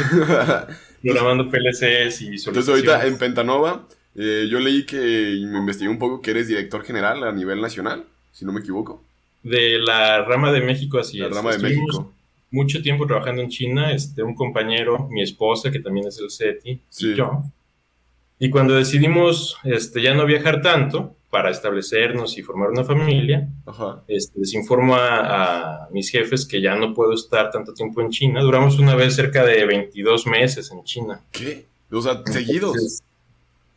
programando PLCs y visualizaciones. Entonces ahorita en Pentanova, yo leí y me investigué un poco que eres director general a nivel nacional, si no me equivoco. De la rama de México, así La es. rama de México. Mucho tiempo trabajando en China, un compañero, mi esposa, que también es del CETI, sí. Y yo. Y cuando decidimos ya no viajar tanto para establecernos y formar una familia, Ajá. Les informo a mis jefes que ya no puedo estar tanto tiempo en China. Duramos una vez cerca de 22 meses en China. ¿Qué? O sea, seguidos.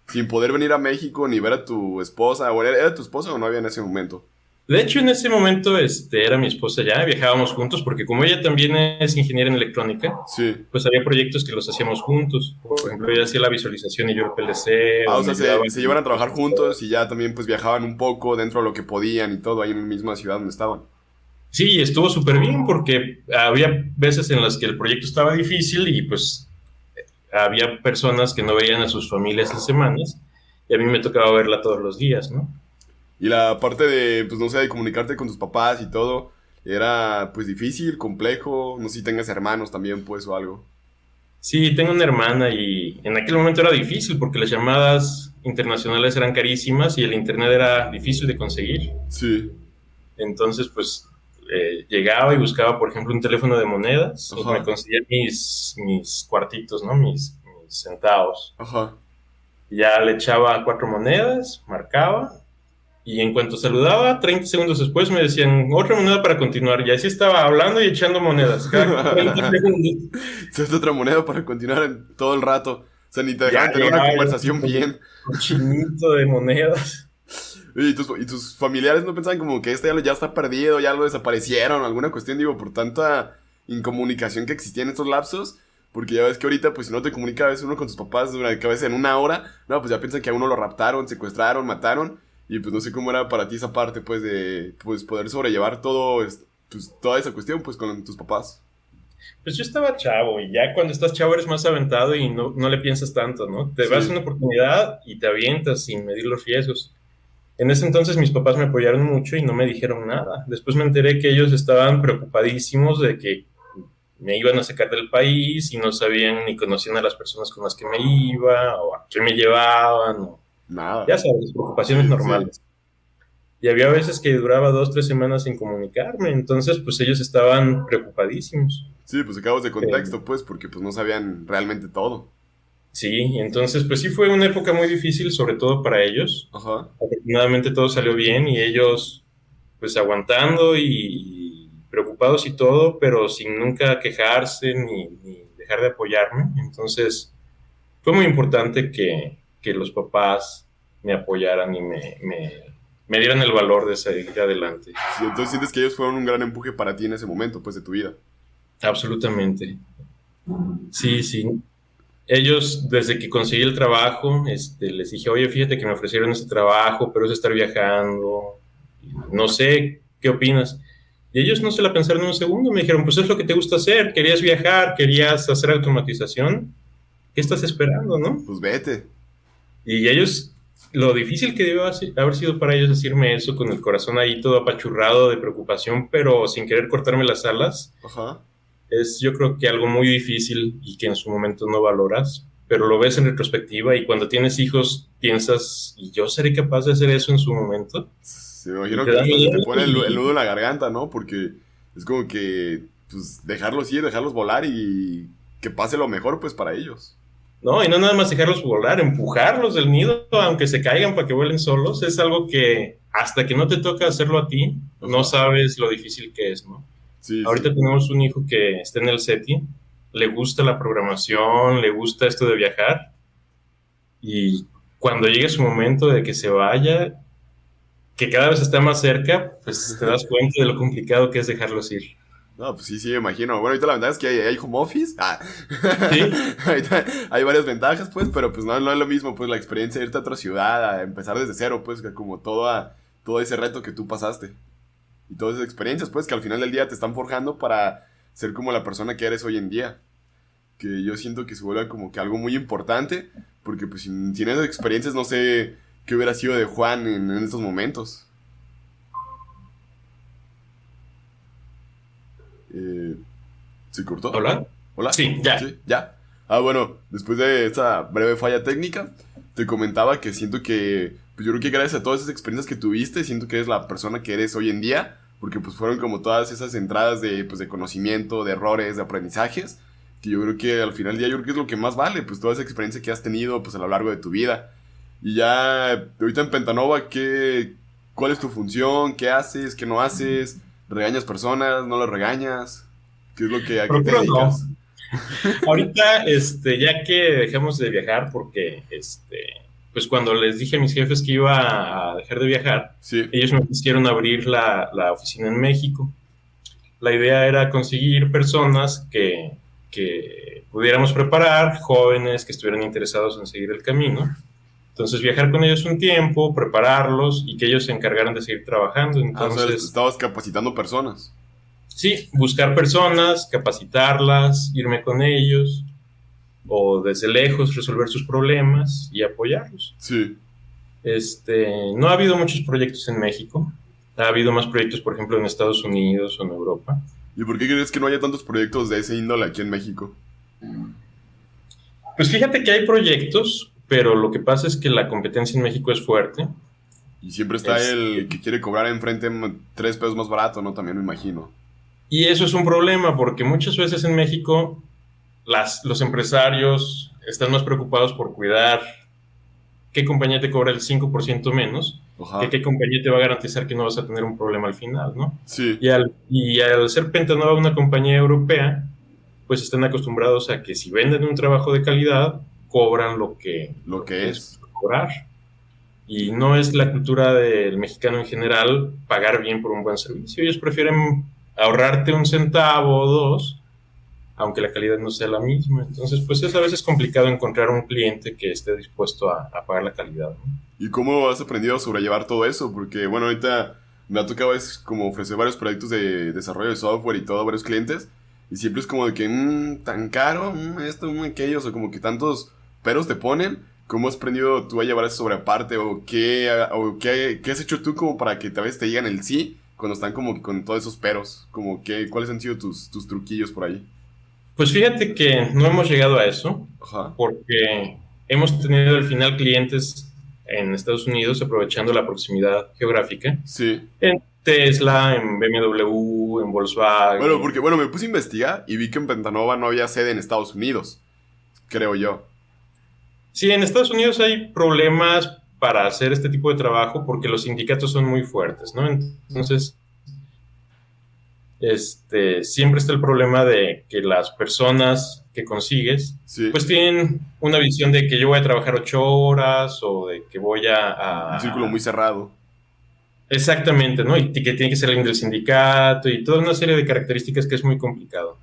Sin poder venir a México ni ver a tu esposa. ¿O era tu esposa o no había en ese momento? De hecho, en ese momento era mi esposa ya, viajábamos juntos, porque como ella también es ingeniera en electrónica, sí. Pues había proyectos que los hacíamos juntos. Por ejemplo, ella hacía la visualización y yo el PLC. O sea, se llevan a trabajar juntos y ya también pues viajaban un poco dentro de lo que podían y todo ahí en la misma ciudad donde estaban. Sí, estuvo súper bien porque había veces en las que el proyecto estaba difícil y pues había personas que no veían a sus familias en semanas y a mí me tocaba verla todos los días, ¿no? Y la parte de, pues no sé, de comunicarte con tus papás y todo, era pues difícil, complejo, no sé si tengas hermanos también pues o algo. Sí, tengo una hermana y en aquel momento era difícil porque las llamadas internacionales eran carísimas y el internet era difícil de conseguir. Sí. Entonces pues llegaba y buscaba, por ejemplo, un teléfono de monedas. Ajá. Y me conseguía mis cuartitos, ¿no? Mis centavos. Ajá. Y ya le echaba 4 monedas, marcaba. Y en cuanto saludaba, 30 segundos después me decían, otra moneda para continuar. Y así estaba hablando y echando monedas. Cada 30 segundos. Es otra moneda para continuar en todo el rato. O sea, ni te dejaban tener una conversación bien. Un chinito de monedas. ¿Y tus familiares no pensaban como que ya está perdido, ya lo desaparecieron, alguna cuestión, digo, por tanta incomunicación que existía en estos lapsos? Porque ya ves que ahorita, pues si no te comunica a veces uno con tus papás, a veces en una hora, no, pues ya piensan que a uno lo raptaron, secuestraron, mataron. Y pues no sé cómo era para ti esa parte, pues, de pues poder sobrellevar pues, toda esa cuestión, pues, con tus papás. Pues yo estaba chavo, y ya cuando estás chavo eres más aventado y no le piensas tanto, ¿no? Te vas a una oportunidad y te avientas sin medir los riesgos. En ese entonces mis papás me apoyaron mucho y no me dijeron nada. Después me enteré que ellos estaban preocupadísimos de que me iban a sacar del país y no sabían ni conocían a las personas con las que me iba o a qué me llevaban o... Nada. Ya sabes, preocupaciones normales. Sí. Y había veces que duraba 2-3 semanas sin comunicarme, entonces pues ellos estaban preocupadísimos. Sí, pues sacados de contexto, pues, porque pues no sabían realmente todo. Sí, entonces pues sí fue una época muy difícil, sobre todo para ellos. Ajá. Afortunadamente todo salió bien y ellos pues aguantando y preocupados y todo, pero sin nunca quejarse ni dejar de apoyarme. Entonces fue muy importante que los papás me apoyaran y me dieran el valor de seguir adelante. Sí, entonces sientes que ellos fueron un gran empuje para ti en ese momento, pues, de tu vida. Absolutamente. Sí. Ellos, desde que conseguí el trabajo, les dije, oye, fíjate que me ofrecieron este trabajo, pero es estar viajando, no sé, ¿qué opinas? Y ellos no se la pensaron un segundo, me dijeron, pues es lo que te gusta hacer, querías viajar, querías hacer automatización, ¿qué estás esperando, no? Pues vete. Y ellos, lo difícil que debió haber sido para ellos decirme eso, con el corazón ahí todo apachurrado de preocupación, pero sin querer cortarme las alas, Ajá. es yo creo que algo muy difícil y que en su momento no valoras, pero lo ves en retrospectiva y cuando tienes hijos piensas, ¿y yo seré capaz de hacer eso en su momento? Sí, me Y imagino te que da hasta se te miedo pone el nudo en la garganta, ¿no? Porque es como que, pues, dejarlos ir, dejarlos volar y que pase lo mejor, pues, para ellos. no, y no nada más dejarlos volar, empujarlos del nido, aunque se caigan para que vuelen solos, es algo que hasta que no te toca hacerlo a ti, no Ajá. sabes lo difícil que es, ¿no? Sí, Ahorita sí. tenemos un hijo que está en el SETI, le gusta la programación, le gusta esto de viajar, y cuando llegue su momento de que se vaya, que cada vez está más cerca, pues te das cuenta de lo complicado que es dejarlos ir. No, pues sí, sí, me imagino. Bueno, ahorita la ventaja es que hay home office. Ah. Sí, Ahorita hay varias ventajas, pues, pero pues no, no es lo mismo, pues, la experiencia de irte a otra ciudad, a empezar desde cero, pues, que como todo ese reto que tú pasaste. Y todas esas experiencias, pues, que al final del día te están forjando para ser como la persona que eres hoy en día. Que yo siento que se vuelve como que algo muy importante, porque pues sin esas experiencias no sé qué hubiera sido de Juan en estos momentos. Eh, ¿Se cortó? hola. ¿Hola? Sí, ya. ¿Sí? ¿Ya? Ah, bueno, después de esta breve falla técnica, te comentaba que siento que, pues yo creo que gracias a todas esas experiencias que tuviste, siento que eres la persona que eres hoy en día, porque pues fueron como todas esas entradas de, pues, de conocimiento, de errores, de aprendizajes, que yo creo que al final del día yo creo que es lo que más vale, pues toda esa experiencia que has tenido pues a lo largo de tu vida. Y ya, ahorita en Pentanova, ¿cuál es tu función? ¿Qué haces? ¿Qué no haces? ¿Regañas personas? ¿No las regañas? ¿Qué es lo que, a qué te Procuro no. dedicas? Ahorita, ya que dejamos de viajar, porque, pues cuando les dije a mis jefes que iba a dejar de viajar, Sí, ellos me quisieron abrir la oficina en México. La idea era conseguir personas que pudiéramos preparar, jóvenes que estuvieran interesados en seguir el camino. Entonces, viajar con ellos un tiempo, prepararlos y que ellos se encargaran de seguir trabajando. o sea, Entonces, estabas capacitando personas. sí, buscar personas, capacitarlas, irme con ellos o desde lejos resolver sus problemas y apoyarlos. Sí. No ha habido muchos proyectos en México. Ha habido más proyectos, por ejemplo, en Estados Unidos o en Europa. ¿Y por qué crees que no haya tantos proyectos de ese índole aquí en México? Pues fíjate que hay proyectos, pero lo que pasa es que la competencia en México es fuerte. Y siempre está Este, el que quiere cobrar enfrente 3 pesos más barato, ¿no? También me imagino. y eso es un problema porque muchas veces en México los empresarios están más preocupados por cuidar qué compañía te cobra el 5% menos que Ajá. qué compañía te va a garantizar que no vas a tener un problema al final, ¿no? Sí, Y al ser Pentanova una compañía europea, pues están acostumbrados a que si venden un trabajo de calidad, cobran lo lo que que les es. puede cobrar. Y no es la cultura del mexicano en general pagar bien por un buen servicio. Ellos prefieren ahorrarte un centavo o dos, aunque la calidad no sea la misma. Entonces, pues es a veces complicado encontrar un cliente que esté dispuesto a pagar la calidad, ¿no? ¿Y cómo has aprendido a sobrellevar todo eso? Porque, bueno, ahorita me ha tocado es como ofrecer varios proyectos de desarrollo de software y todo a varios clientes. Y siempre es como de que, tan caro, esto, aquello, o sea, como que tantos peros te ponen. ¿Cómo has aprendido tú a llevar eso sobre aparte? ¿O qué has hecho tú como para que tal vez te digan el sí cuando están como que con todos esos peros? Como que, ¿cuáles han sido tus truquillos por ahí? Pues fíjate que no hemos llegado a eso, Ajá. porque hemos tenido al final clientes en Estados Unidos aprovechando la proximidad geográfica, Sí. en Tesla, en BMW, en Bueno, Volkswagen. porque, me puse a investigar y vi que en Pentanova no había sede en Estados Unidos, creo yo. Sí, en Estados Unidos hay problemas para hacer este tipo de trabajo porque los sindicatos son muy fuertes, ¿no? Entonces, siempre está el problema de que las personas que consigues, Sí. pues tienen una visión de que yo voy a trabajar 8 horas o de que voy Un círculo muy cerrado. exactamente, ¿no? Y que tiene que ser alguien del sindicato y toda una serie de características que es muy complicado.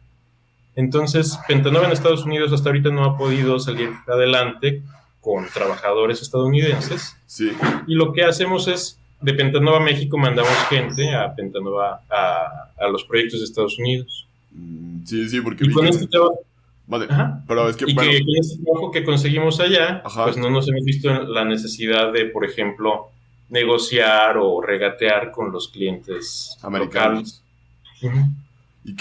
Entonces, Pentanova en Estados Unidos hasta ahorita no ha podido salir adelante con trabajadores estadounidenses. Sí. Y lo que hacemos es, de Pentanova México, mandamos gente a Pentanova, a los proyectos de Estados Unidos. Sí, sí, porque Y vi con que... este trabajo, Vale, Ajá. pero es que, Y bueno, que con ese trabajo que conseguimos allá, ajá, pues no nos hemos visto en la necesidad de, por ejemplo, negociar o regatear con los clientes locales. americanos. Ujú. Y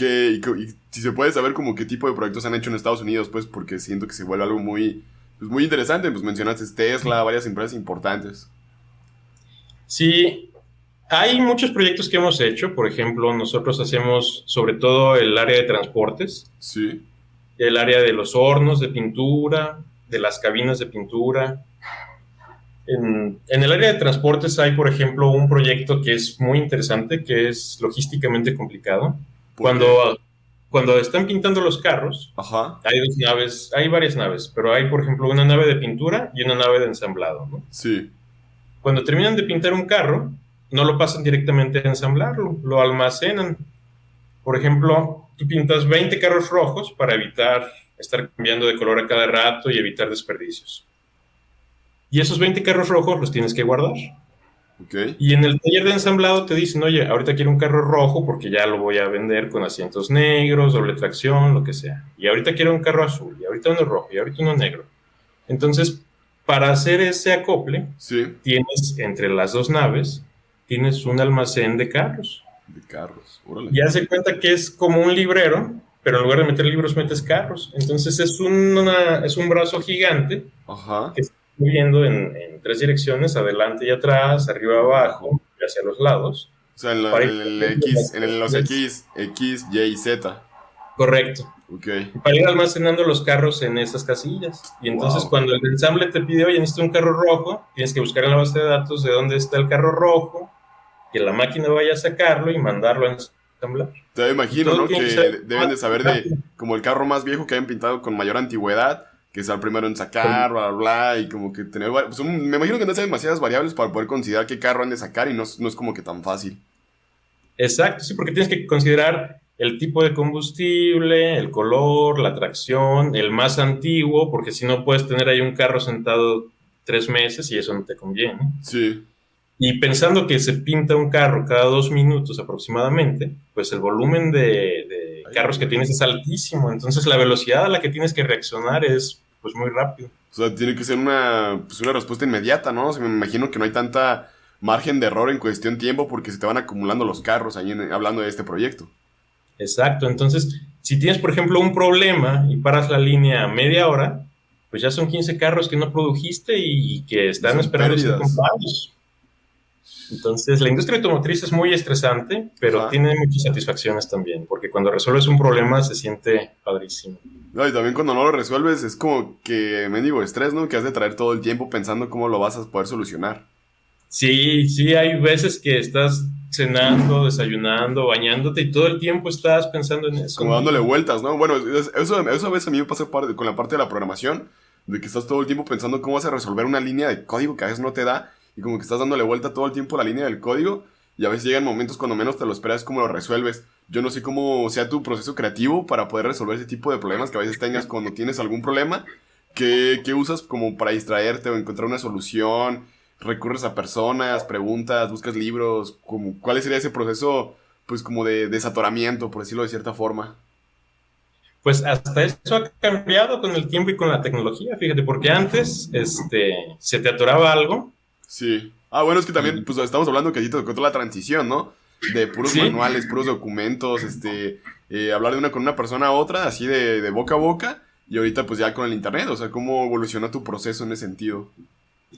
si se puede saber como qué tipo de proyectos han hecho en Estados Unidos, pues porque siento que se vuelve algo muy, pues, muy interesante. Pues mencionaste Tesla, varias empresas importantes. Sí, hay muchos proyectos que hemos hecho. Por ejemplo, nosotros hacemos sobre todo el área de transportes, Sí, el área de los hornos de pintura, de las cabinas de pintura. En el área de transportes hay, por ejemplo, un proyecto que es muy interesante, que es logísticamente complicado. ¿por qué? Cuando están pintando los carros, Ajá, hay dos naves, hay varias naves, pero hay, por ejemplo, una nave de pintura y una nave de ensamblado, ¿no? sí, Cuando terminan de pintar un carro, no lo pasan directamente a ensamblarlo, lo almacenan. Por ejemplo, tú pintas 20 carros rojos para evitar estar cambiando de color a cada rato y evitar desperdicios. Y esos 20 carros rojos los tienes que guardar. ok. Y en el taller de ensamblado te dicen, oye, ahorita quiero un carro rojo porque ya lo voy a vender con asientos negros, doble tracción, lo que sea. Y ahorita quiero un carro azul, y ahorita uno rojo, y ahorita uno negro. Entonces, para hacer ese acople, Sí, tienes entre las dos naves, tienes un almacén de carros. de carros, órale. Y haz de cuenta que es como un librero, pero en lugar de meter libros, metes carros. Entonces es un brazo gigante Ajá, que está moviendo en tres direcciones, adelante y atrás, arriba abajo y hacia los lados. o sea, Para ir en el X, en los almacenando. X, Y y Z. Correcto. Ok, Y para ir almacenando los carros en esas casillas. Y entonces wow. cuando el ensamble te pide, oye, necesito un carro rojo, tienes que buscar en la base de datos de dónde está el carro rojo, que la máquina vaya a sacarlo y mandarlo a ensamblar. Te Y imagino, todo ¿no? tiene Que que ser deben de saber de rápido. como el carro más viejo que hayan pintado con mayor antigüedad, que sea el primero en sacar, bla, bla, bla, y como que tener... Pues, me imagino que no hay demasiadas variables para poder considerar qué carro han de sacar y no es como que tan fácil. Exacto, sí, porque tienes que considerar el tipo de combustible, el color, la tracción, el más antiguo, porque si no puedes tener ahí un carro sentado 3 meses y eso no te conviene. Sí, Y pensando que se pinta un carro cada 2 minutos aproximadamente, pues el volumen de ay, carros que güey. tienes es altísimo, entonces la velocidad a la que tienes que reaccionar es pues muy rápido. O sea, tiene que ser pues una respuesta inmediata, ¿no? O sea, me imagino que no hay tanta margen de error en cuestión tiempo porque se te van acumulando los carros ahí hablando de este proyecto. Exacto, entonces si tienes por ejemplo un problema y paras la línea a media hora, pues ya son 15 carros que no produjiste y que Y están son esperando ser pérdidas. comprados. Entonces, la industria automotriz es muy estresante, pero Ajá. tiene muchas satisfacciones también, porque cuando resuelves un problema se siente padrísimo. No, y también cuando no lo resuelves es como que mendigo estrés, ¿no? Que has de traer todo el tiempo pensando cómo lo vas a poder solucionar. Sí, sí, hay veces que estás cenando, desayunando, bañándote y todo el tiempo estás pensando en eso, Como ¿no? dándole vueltas, ¿no? Bueno, eso a veces a mí me pasa con la parte de la programación, de que estás todo el tiempo pensando cómo vas a resolver una línea de código que a veces no te da, y como que estás dándole vuelta todo el tiempo a la línea del código, y a veces llegan momentos cuando menos te lo esperas cómo lo resuelves. Yo no sé cómo sea tu proceso creativo para poder resolver ese tipo de problemas que a veces tengas cuando tienes algún problema, qué usas como para distraerte o encontrar una solución, recurres a personas, preguntas, buscas libros, como, ¿cuál sería ese proceso, pues como de desatoramiento, por decirlo de cierta forma? Pues hasta eso ha cambiado con el tiempo y con la tecnología, fíjate, porque antes, se te atoraba algo Sí. Ah, bueno, es que también, y pues estamos hablando que allí te tocó toda la transición, ¿no? De puros sí, manuales, puros documentos, hablar de una con una persona a otra, así de boca a boca, y ahorita pues ya con el internet, o sea, cómo evolucionó tu proceso en ese sentido.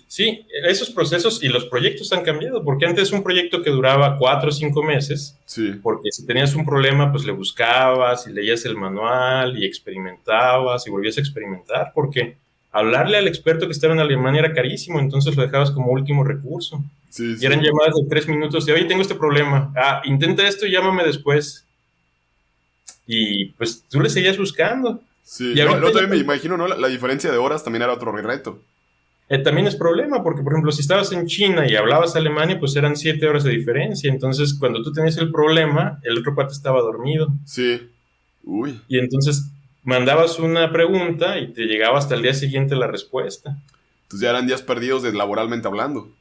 sí, esos procesos y los proyectos han cambiado, porque antes un proyecto que duraba 4 o 5 meses, Sí, porque si tenías un problema, pues le buscabas y leías el manual y experimentabas y volvías a experimentar, porque hablarle al experto que estaba en Alemania era carísimo, entonces lo dejabas como último recurso. sí, Y eran sí. llamadas de 3 minutos de, oye, tengo este problema, intenta esto y llámame después. Y pues tú le seguías buscando. Sí, Y ahorita luego ya también me imagino, ¿no? La diferencia de horas también era otro reto. también es problema, porque por ejemplo, si estabas en China y hablabas Alemania, pues eran 7 horas de diferencia. Entonces, cuando tú tenías el problema, el otro cuate estaba dormido. Sí. Uy. Y entonces mandabas una pregunta y te llegaba hasta el día siguiente la respuesta. Entonces ya eran días perdidos laboralmente hablando.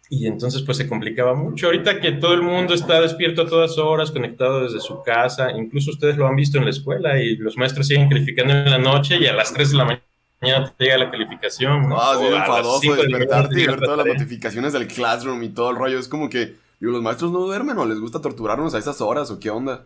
Y entonces pues se complicaba mucho. Ahorita que todo el mundo está despierto a todas horas, conectado desde su casa, incluso ustedes lo han visto en la escuela y los maestros siguen calificando en la noche y a las 3 de la mañana te llega la calificación, ¿no? Ah, sí, O a las enfadoso 5 de la mañana te despertarte y llega ver la todas las tarea. notificaciones del Classroom y todo el rollo. Es como que, digo, los maestros no duermen o les gusta torturarnos a esas horas o qué onda.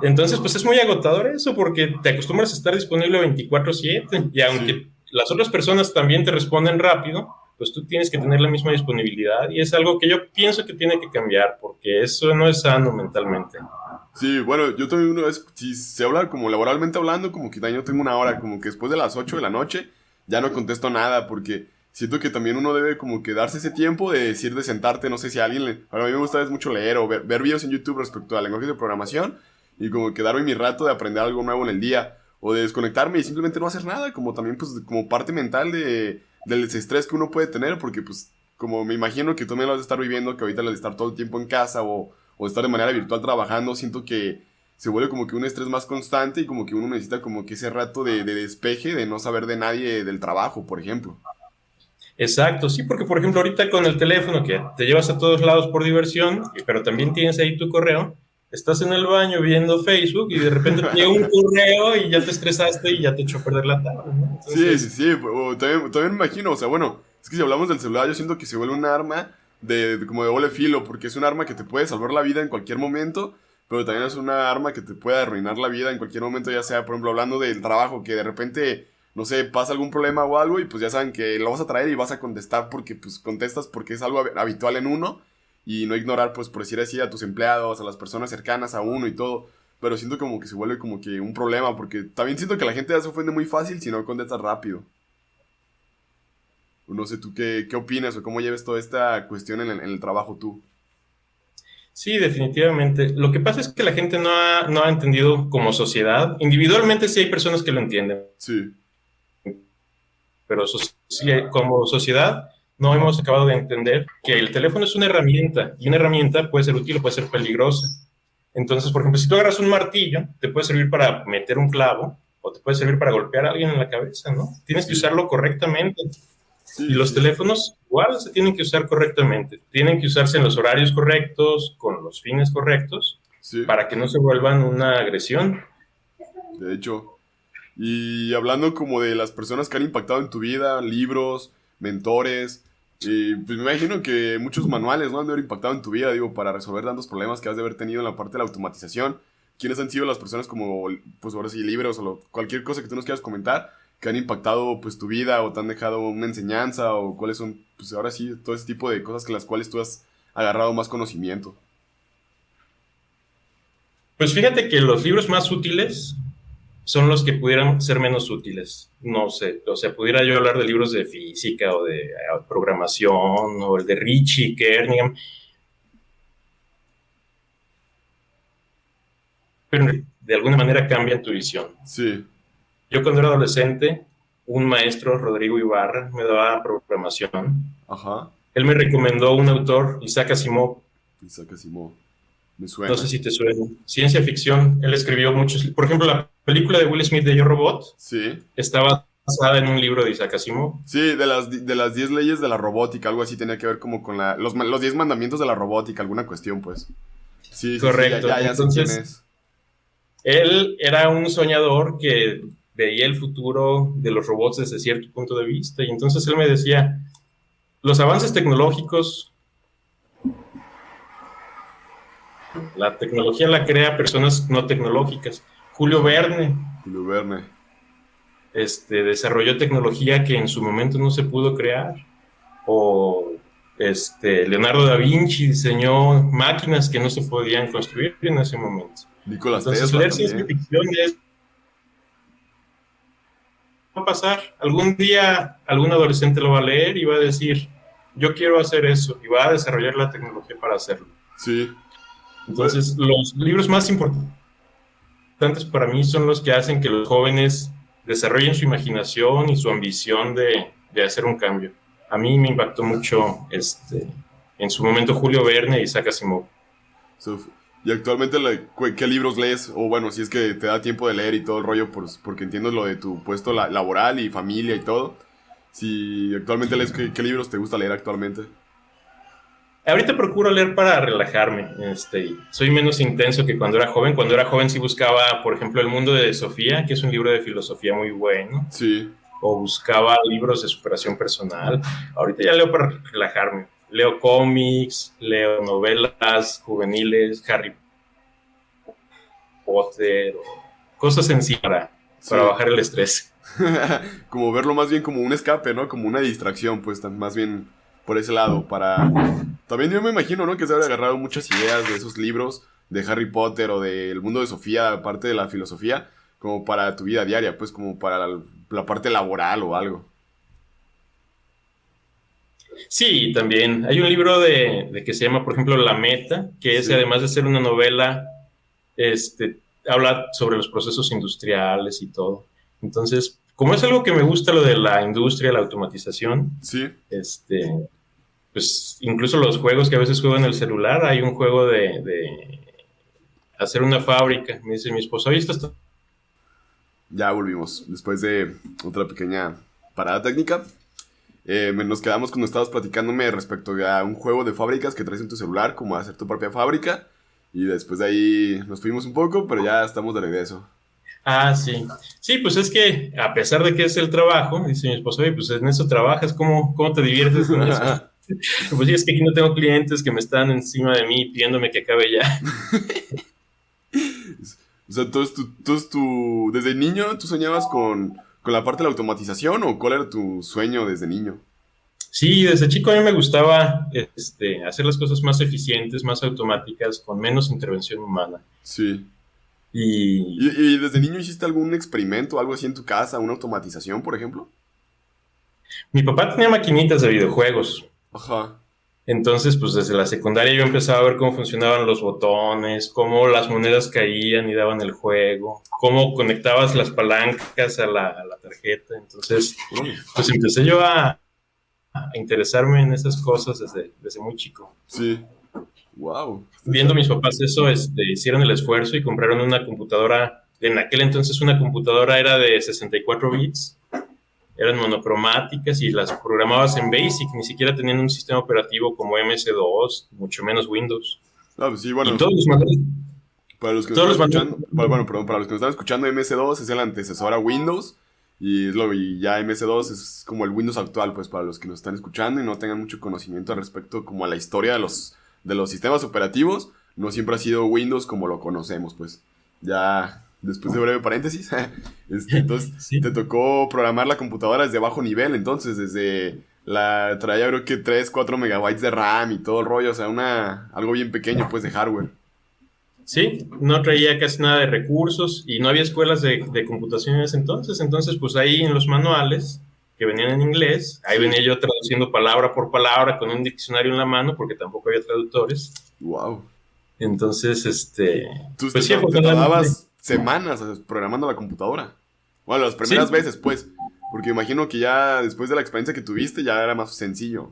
Entonces pues es muy agotador eso porque te acostumbras a estar disponible 24/7 y Sí. aunque las otras personas también te responden rápido, pues tú tienes que tener la misma disponibilidad y es algo que yo pienso que tiene que cambiar porque eso no es sano mentalmente. Sí, bueno, yo también una vez, si se habla como laboralmente hablando, como que también yo tengo una hora, como que después de las 8 de la noche ya no contesto nada, porque siento que también uno debe como que darse ese tiempo de decir, de sentarte, no sé si a alguien le... A mí me gusta es mucho leer o ver videos en YouTube respecto a lenguajes de programación y como que darme mi rato de aprender algo nuevo en el día o de desconectarme y simplemente no hacer nada, como también pues como parte mental del estrés que uno puede tener, porque pues como me imagino que tú también lo has de estar viviendo, que ahorita lo de estar todo el tiempo en casa o estar de manera virtual trabajando, siento que se vuelve como que un estrés más constante y como que uno necesita como que ese rato de despeje, de no saber de nadie del trabajo, por ejemplo. Exacto, sí, porque por ejemplo ahorita con el teléfono que te llevas a todos lados por diversión, pero también tienes ahí tu correo, estás en el baño viendo Facebook y de repente te llega un correo y ya te estresaste y ya te echó a perder la tarde, ¿no? Sí, sí, Entonces, sí, también me imagino, o sea, bueno, es que si hablamos del celular yo siento que se vuelve un arma como de doble filo, porque es un arma que te puede salvar la vida en cualquier momento, pero también es una arma que te puede arruinar la vida en cualquier momento, ya sea, por ejemplo, hablando del trabajo, que de repente, no sé, pasa algún problema o algo y pues ya saben que lo vas a traer y vas a contestar porque pues contestas porque es algo habitual en uno y no ignorar, pues por decir así, a tus empleados, a las personas cercanas a uno y todo. Pero siento como que se vuelve como que un problema, porque también siento que la gente ya se ofende muy fácil si no contestas rápido. No sé tú qué opinas o cómo lleves toda esta cuestión en el trabajo tú. sí, definitivamente. Lo que pasa es que la gente no ha entendido como sociedad. Individualmente sí hay personas que lo entienden, Sí, pero sí, como sociedad no hemos acabado de entender que el teléfono es una herramienta y una herramienta puede ser útil o puede ser peligrosa. Entonces, por ejemplo, si tú agarras un martillo, te puede servir para meter un clavo o te puede servir para golpear a alguien en la cabeza, ¿no? Tienes que sí, usarlo correctamente. Y sí, los sí, teléfonos igual se tienen que usar correctamente. Tienen que usarse en los horarios correctos, con los fines correctos, sí, para que no se vuelvan una agresión. de hecho. Y hablando como de las personas que han impactado en tu vida, libros, mentores, pues me imagino que muchos manuales, ¿no? Han de haber impactado en tu vida, digo, para resolver tantos problemas que has de haber tenido en la parte de la automatización. ¿Quiénes han sido las personas como, pues ahora sí, libros o cualquier cosa que tú nos quieras comentar que han impactado pues tu vida o te han dejado una enseñanza o cuáles son, pues ahora sí, todo ese tipo de cosas que las cuales tú has agarrado más conocimiento? Pues fíjate que los libros más útiles son los que pudieran ser menos útiles. No sé, o sea, pudiera yo hablar de libros de física o de programación o el de Ritchie, Kernighan, pero de alguna manera cambian tu visión. Sí, Yo cuando era adolescente, un maestro, Rodrigo Ibarra, me daba programación. ajá, Él me recomendó un autor, Isaac Asimov, Isaac Asimov, me no sé suena. si te suena, ciencia ficción. Él escribió muchos, por ejemplo, la película de Will Smith de Yo Robot Sí. estaba basada en un libro de Isaac Asimov. Sí, de las 10 leyes de la robótica, algo así tenía que ver como con los 10 mandamientos de la robótica, alguna cuestión, pues. Sí, sí, sí, ya, Correcto. ya sé quién Entonces, es. él era un soñador que veía el futuro de los robots desde cierto punto de vista. Y entonces él me decía, los avances tecnológicos, la tecnología la crea personas no tecnológicas. Julio Verne Julio Verne. desarrolló tecnología que en su momento no se pudo crear. O Leonardo da Vinci diseñó máquinas que no se podían construir en ese momento. Nicolás Entonces, Tesla leer ciencia también. ficción es va a pasar. Algún día algún adolescente lo va a leer y va a decir, yo quiero hacer eso, y va a desarrollar la tecnología para hacerlo. Sí. Pues, Entonces, los libros más importantes para mí son los que hacen que los jóvenes desarrollen su imaginación y su ambición de hacer un cambio. A mí me impactó mucho en su momento Julio Verne y Isaac Asimov. y actualmente, ¿qué libros lees? O bueno, si es que te da tiempo de leer y todo el rollo, porque entiendo lo de tu puesto laboral y familia y todo. Si actualmente lees, ¿qué libros te gusta leer actualmente? Ahorita procuro leer para relajarme. Soy menos intenso que cuando era joven. Cuando era joven sí buscaba, por ejemplo, El mundo de Sofía, que es un libro de filosofía muy bueno. Sí. O buscaba libros de superación personal. Ahorita ya leo para relajarme. Leo cómics, leo novelas juveniles, Harry Potter, cosas sencillas para bajar el estrés. Como verlo más bien como un escape, ¿no? Como una distracción, pues más bien por ese lado. También yo me imagino, ¿no? Que se habrá agarrado muchas ideas de esos libros de Harry Potter o del mundo de Sofía, aparte de la filosofía, como para tu vida diaria, pues como para la parte laboral o algo. Sí, también. Hay un libro de que se llama, por ejemplo, La Meta, que es, además de ser una novela, habla sobre los procesos industriales y todo. Entonces, como es algo que me gusta, lo de la industria, la automatización, sí. Pues incluso los juegos que a veces juego en el celular, hay un juego de hacer una fábrica. Me dice mi esposo, oye, esto. Ya volvimos, después de otra pequeña parada técnica. Nos quedamos cuando estabas platicándome respecto a un juego de fábricas que traes en tu celular, como hacer tu propia fábrica. Y después de ahí nos fuimos un poco, pero ya estamos de regreso. Ah, sí. Sí, pues es que a pesar de que es el trabajo, dice mi esposo, oye, pues en eso trabajas, ¿cómo te diviertes en eso? Pues sí, es que aquí no tengo clientes que me están encima de mí pidiéndome que acabe ya. O sea, desde niño tú soñabas con la parte de la automatización, ¿o cuál era tu sueño desde niño? Sí, desde chico a mí me gustaba hacer las cosas más eficientes, más automáticas, con menos intervención humana. Sí. Y ¿Y desde niño hiciste algún experimento, algo así en tu casa, una automatización, por ejemplo? mi papá tenía maquinitas de videojuegos. Ajá. Entonces, pues desde la secundaria yo empezaba a ver cómo funcionaban los botones, cómo las monedas caían y daban el juego, cómo conectabas las palancas a la tarjeta. Entonces, pues empecé yo a interesarme en esas cosas desde muy chico. Sí. Wow. Viendo a mis papás eso, hicieron el esfuerzo y compraron una computadora. En aquel entonces una computadora era de 64 bits, eran monocromáticas y las programabas en BASIC, ni siquiera tenían un sistema operativo como MS-2, mucho menos Windows. Ah, pues sí, bueno. Y todos los manuales. Para los que nos están escuchando, para los que nos están escuchando, MS2 es el antecesor a Windows. Y ya MS2 es como el Windows actual, pues para los que nos están escuchando y no tengan mucho conocimiento al respecto como a la historia de los sistemas operativos, no siempre ha sido Windows como lo conocemos, pues. Ya, después de breve paréntesis, entonces Sí. te tocó programar la computadora desde bajo nivel, entonces traía creo que 3, 4 megabytes de RAM y todo el rollo, o sea, algo bien pequeño pues de hardware. Sí, no traía casi nada de recursos y no había escuelas de computación en ese entonces pues ahí en los manuales que venían en inglés, ahí venía yo traduciendo palabra por palabra con un diccionario en la mano porque tampoco había traductores. Wow. Entonces, Tú pues sí, te tardabas semanas programando la computadora. Bueno, las primeras veces, pues. Porque imagino que ya después de la experiencia que tuviste ya era más sencillo.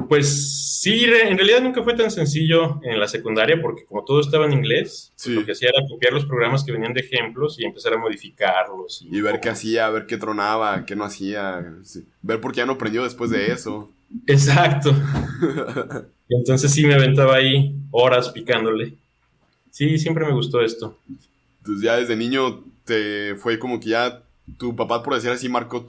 Pues sí, en realidad nunca fue tan sencillo en la secundaria porque como todo estaba en inglés, pues lo que hacía era copiar los programas que venían de ejemplos y empezar a modificarlos. Y ver qué hacía, ver qué tronaba, qué no hacía. Sí. Ver por qué ya no aprendió después de eso. Exacto. Entonces sí me aventaba ahí horas picándole. Sí, siempre me gustó esto. Entonces ya desde niño te fue como que ya tu papá, por decir así, marcó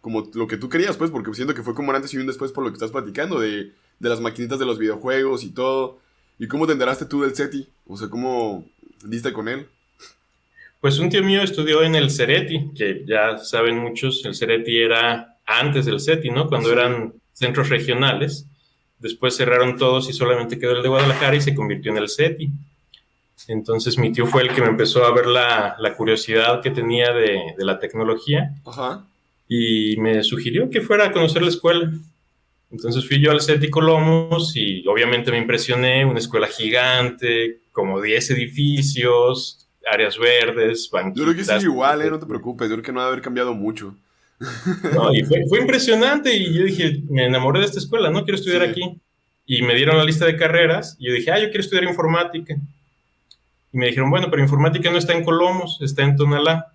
como lo que tú querías, pues, porque siento que fue como un antes y un después por lo que estás platicando, de las maquinitas de los videojuegos y todo. ¿Y cómo te enteraste tú del SETI? O sea, ¿cómo diste con él? Pues un tío mío estudió en el CERETI, que ya saben muchos, el CERETI era antes del SETI, ¿no? Cuando eran centros regionales. Después cerraron todos y solamente quedó el de Guadalajara y se convirtió en el SETI. Entonces mi tío fue el que me empezó a ver la curiosidad que tenía de la tecnología. Ajá. Y me sugirió que fuera a conocer la escuela. Entonces fui yo al CETI Colomos y obviamente me impresioné, una escuela gigante, como 10 edificios, áreas verdes, banquitas. Yo creo que sí, igual, no te preocupes, yo creo que no va a haber cambiado mucho. No, y fue impresionante y yo dije, me enamoré de esta escuela, no quiero estudiar aquí. Y me dieron la lista de carreras y yo dije, yo quiero estudiar informática. Y me dijeron, bueno, pero informática no está en Colomos, está en Tonalá.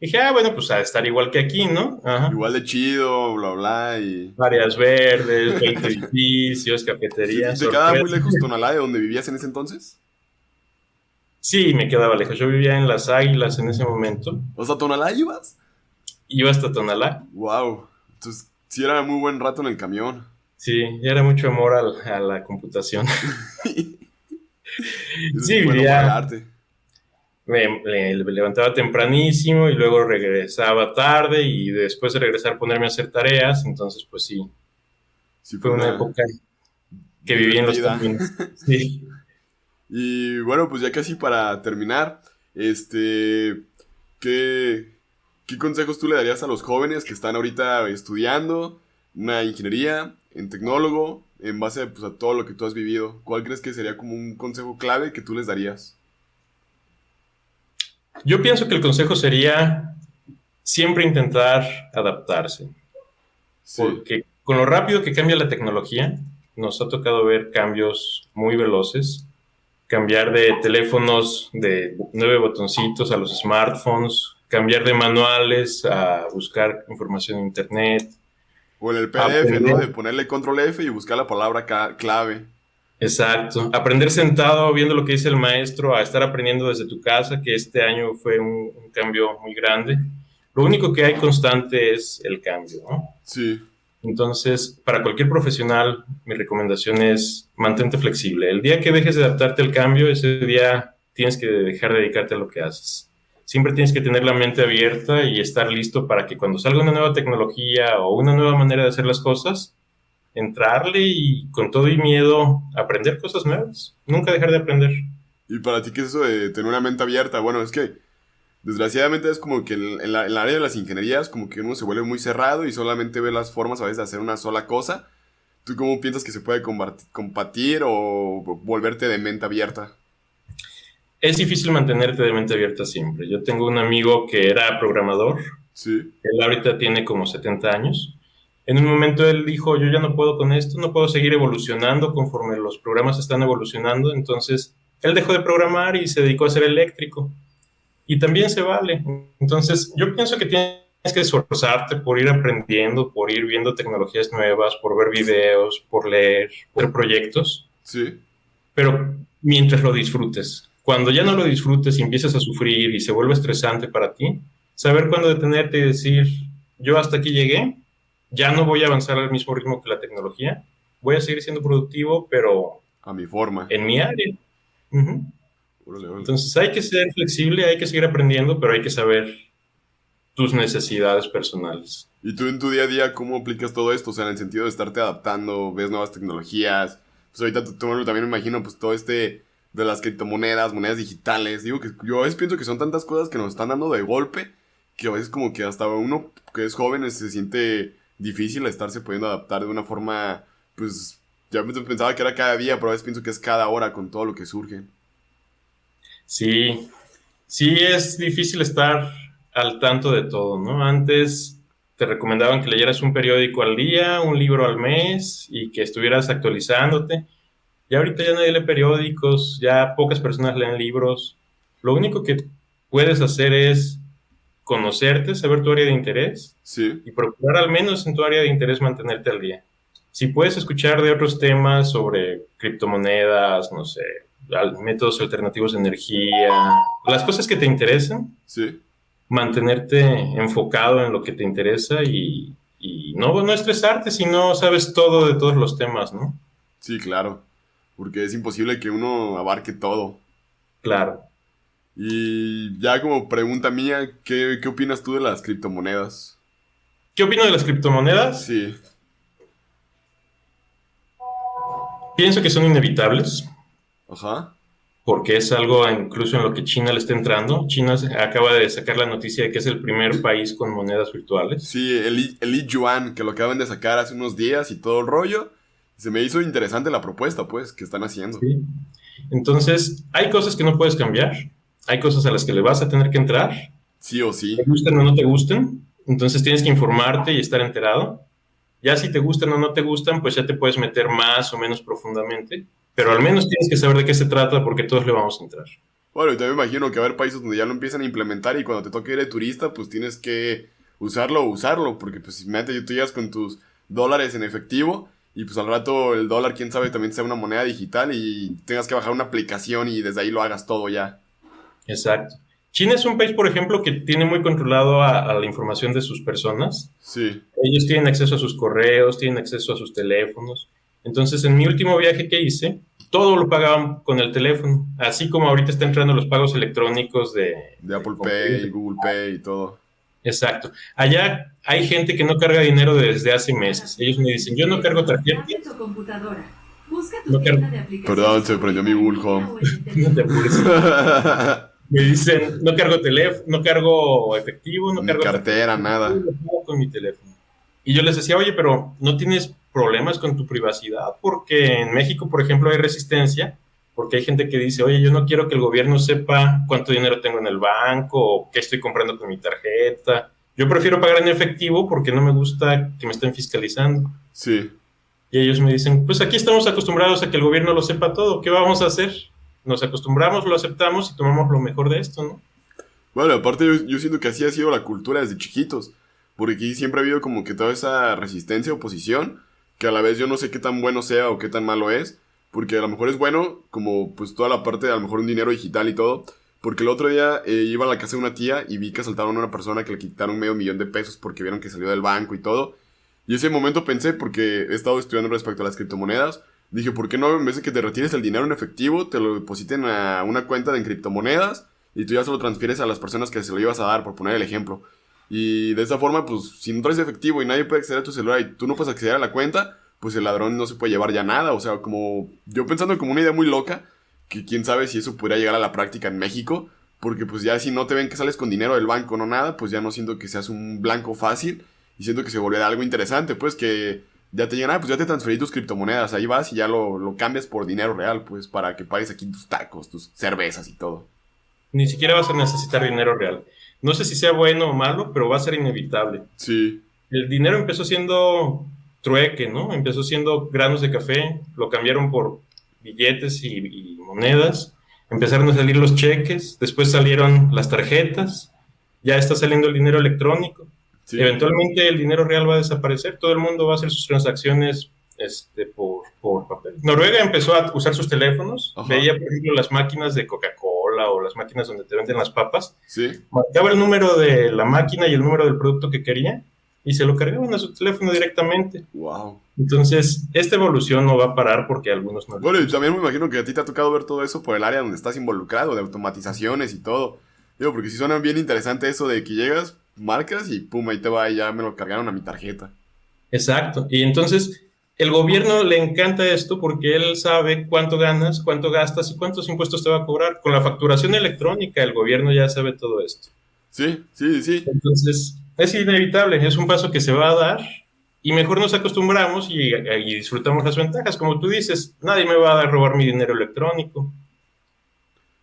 Dije, bueno, pues a estar igual que aquí, ¿no? Ajá. Igual de chido, bla, bla, y... Áreas verdes, 20 edificios, Sí, ¿y cafeterías, te quedaba muy sorpresas. lejos Tonalá de donde vivías en ese entonces? Sí, me quedaba lejos. Yo vivía en Las Águilas en ese momento. O sea, ¿Tonalá ibas? Iba hasta Tonalá. Wow. Entonces, sí era muy buen rato en el camión. Sí, ya era mucho amor a la computación. Eso sí Sí, fue el amor al vivía, arte. me levantaba tempranísimo y luego regresaba tarde y después de regresar ponerme a hacer tareas. Entonces, pues sí, Sí fue fue una una época que viví en los divertida. caminos. Sí. Y bueno, pues ya casi para terminar, este, ¿qué, qué consejos tú le darías a los jóvenes que están ahorita estudiando una ingeniería en tecnólogo en base pues, a todo lo que tú has vivido? ¿Cuál crees que sería como un consejo clave que tú les darías? Yo pienso que el consejo sería siempre intentar adaptarse, Sí, porque con lo rápido que cambia la tecnología, nos ha tocado ver cambios muy veloces, cambiar de teléfonos de 9 botoncitos a los smartphones, cambiar de manuales a buscar información en internet, o en el PDF, ¿no? De aprender, ponerle control F y buscar la palabra clave. exacto, aprender sentado viendo lo que dice el maestro a estar aprendiendo desde tu casa, que este año fue un cambio muy grande. Lo único que hay constante es el cambio, ¿no? Sí. Entonces, para cualquier profesional, mi recomendación es mantente flexible. El día que dejes de adaptarte al cambio, ese día tienes que dejar de dedicarte a lo que haces. Siempre tienes que tener la mente abierta y estar listo para que cuando salga una nueva tecnología o una nueva manera de hacer las cosas, entrarle y con todo y miedo aprender cosas nuevas. Nunca dejar de aprender. ¿Y para ti qué es eso de tener una mente abierta? Bueno, es que desgraciadamente es como que en la área de las ingenierías como que uno se vuelve muy cerrado y solamente ve las formas a veces de hacer una sola cosa. ¿Tú cómo piensas que se puede combatir o volverte de mente abierta? Es difícil mantenerte de mente abierta siempre. Yo tengo un amigo que era programador. Sí, Él ahorita tiene como 70 años. En un momento él dijo, yo ya no puedo con esto, no puedo seguir evolucionando conforme los programas están evolucionando. Entonces, él dejó de programar y se dedicó a ser eléctrico. Y también se vale. Entonces, yo pienso que tienes que esforzarte por ir aprendiendo, por ir viendo tecnologías nuevas, por ver videos, por leer, por ver proyectos, sí. pero mientras lo disfrutes. Cuando ya no lo disfrutes y empiezas a sufrir y se vuelve estresante para ti, saber cuándo detenerte y decir, yo hasta aquí llegué, ya no voy a avanzar al mismo ritmo que la tecnología, voy a seguir siendo productivo, pero A mi forma. en mi área. Uh-huh. Órale, órale. Entonces hay que ser flexible, hay que seguir aprendiendo, pero hay que saber tus necesidades personales. ¿Y tú en tu día a día cómo aplicas todo esto? O sea, en el sentido de estarte adaptando, ves nuevas tecnologías. Pues ahorita también me imagino pues todo este de las criptomonedas, monedas digitales. Digo que yo a veces pienso que son tantas cosas que nos están dando de golpe que a veces como que hasta uno que es joven se siente difícil estarse pudiendo adaptar de una forma, pues ya pensaba que era cada día, pero a veces pienso que es cada hora con todo lo que surge. Sí, sí es difícil estar al tanto de todo, ¿no? Antes te recomendaban que leyeras un periódico al día, un libro al mes y que estuvieras actualizándote. Ya ahorita ya nadie lee periódicos, ya pocas personas leen libros. Lo único que puedes hacer es conocerte, saber tu área de interés Sí, y procurar al menos en tu área de interés mantenerte al día. Si puedes escuchar de otros temas sobre criptomonedas, no sé, métodos alternativos de energía, las cosas que te interesan, sí, mantenerte enfocado en lo que te interesa y no estresarte si no sabes todo de todos los temas, ¿no? sí, claro. Porque es imposible que uno abarque todo. Claro. Y ya como pregunta mía, ¿qué opinas tú de las criptomonedas? ¿Qué opino de las criptomonedas? Sí, Pienso que son inevitables ajá. porque es algo incluso en lo que China le está entrando. China acaba de sacar la noticia de que es el primer país con monedas virtuales. Sí, el Yuan, que lo acaban de sacar hace unos días y todo el rollo. Se me hizo interesante la propuesta, pues, que están haciendo. ¿Sí? Entonces, hay cosas que no puedes cambiar, hay cosas a las que le vas a tener que entrar, Sí o te sí. gusten o no te gusten, entonces tienes que informarte y estar enterado. Ya si te gustan o no te gustan, pues ya te puedes meter más o menos profundamente, pero al Sí. menos tienes que saber de qué se trata porque todos le vamos a entrar. Bueno, y también me imagino que va a haber países donde ya lo empiezan a implementar y cuando te toque ir de turista, pues tienes que usarlo, porque pues imagínate, tú llegas con tus dólares en efectivo y pues al rato el dólar, quién sabe, también sea una moneda digital y tengas que bajar una aplicación y desde ahí lo hagas todo ya. Exacto. China es un país, por ejemplo, que tiene muy controlado a la información de sus personas. Sí, Ellos tienen acceso a sus correos, tienen acceso a sus teléfonos. Entonces, en mi último viaje que hice, todo lo pagaban con el teléfono. Así como ahorita están entrando los pagos electrónicos de Apple Pay, Google Pay y todo. Exacto. Allá hay gente que no carga dinero desde hace meses. Ellos me dicen, yo no cargo tarjeta. No cargo. Perdón, se prendió mi Google Home. No te apures. Me dicen, no cargo teléfono, no cargo efectivo, no Ni cargo cartera, nada. Lo pago con mi teléfono. Y yo les decía, oye, pero ¿no tienes problemas con tu privacidad? Porque en México, por ejemplo, hay resistencia, porque hay gente que dice, oye, yo no quiero que el gobierno sepa cuánto dinero tengo en el banco o qué estoy comprando con mi tarjeta. Yo prefiero pagar en efectivo porque no me gusta que me estén fiscalizando. Sí. Y ellos me dicen, pues aquí estamos acostumbrados a que el gobierno lo sepa todo, ¿qué vamos a hacer? Nos acostumbramos, lo aceptamos y tomamos lo mejor de esto, ¿no? Bueno, aparte yo siento que así ha sido la cultura desde chiquitos, porque aquí siempre ha habido como que toda esa resistencia, oposición, que a la vez yo no sé qué tan bueno sea o qué tan malo es, porque a lo mejor es bueno, como pues toda la parte de a lo mejor un dinero digital y todo, porque el otro día iba a la casa de una tía y vi que asaltaron a una persona que le quitaron $500,000 porque vieron que salió del banco y todo, y ese momento pensé, porque he estado estudiando respecto a las criptomonedas, dije, ¿por qué no en vez de que te retires el dinero en efectivo, te lo depositen a una cuenta de criptomonedas y tú ya se lo transfieres a las personas que se lo ibas a dar, por poner el ejemplo? Y de esa forma, pues, si no traes efectivo y nadie puede acceder a tu celular y tú no puedes acceder a la cuenta, pues el ladrón no se puede llevar ya nada. O sea, como yo pensando como una idea muy loca, que quién sabe si eso podría llegar a la práctica en México, porque pues ya si no te ven que sales con dinero del banco no nada, pues ya no siento que seas un blanco fácil y siento que se volverá algo interesante, pues que ya te digan, pues ya te transferí tus criptomonedas, ahí vas y ya lo cambias por dinero real, pues para que pagues aquí tus tacos, tus cervezas y todo. Ni siquiera vas a necesitar dinero real. No sé si sea bueno o malo, pero va a ser inevitable. Sí, El dinero empezó siendo trueque, ¿no? Empezó siendo granos de café, lo cambiaron por billetes y monedas, empezaron a salir los cheques, después salieron las tarjetas, ya está saliendo el dinero electrónico. sí. Eventualmente el dinero real va a desaparecer, todo el mundo va a hacer sus transacciones por papel. Noruega empezó a usar sus teléfonos, Ajá. veía por ejemplo las máquinas de Coca-Cola o las máquinas donde te venden las papas, Sí. marcaba el número de la máquina y el número del producto que quería y se lo cargaban a su teléfono directamente. Wow. Entonces, esta evolución no va a parar porque a algunos no. Bueno, y también me imagino que a ti te ha tocado ver todo eso por el área donde estás involucrado, de automatizaciones y todo. Digo, porque sí suena bien interesante eso de que llegas, marcas y pum, ahí te va y ya me lo cargaron a mi tarjeta. Exacto. Y entonces, el gobierno le encanta esto porque él sabe cuánto ganas, cuánto gastas y cuántos impuestos te va a cobrar. Con la facturación electrónica, el gobierno ya sabe todo esto. Sí, sí, sí. Entonces, es inevitable, es un paso que se va a dar y mejor nos acostumbramos y disfrutamos las ventajas. Como tú dices, nadie me va a robar mi dinero electrónico.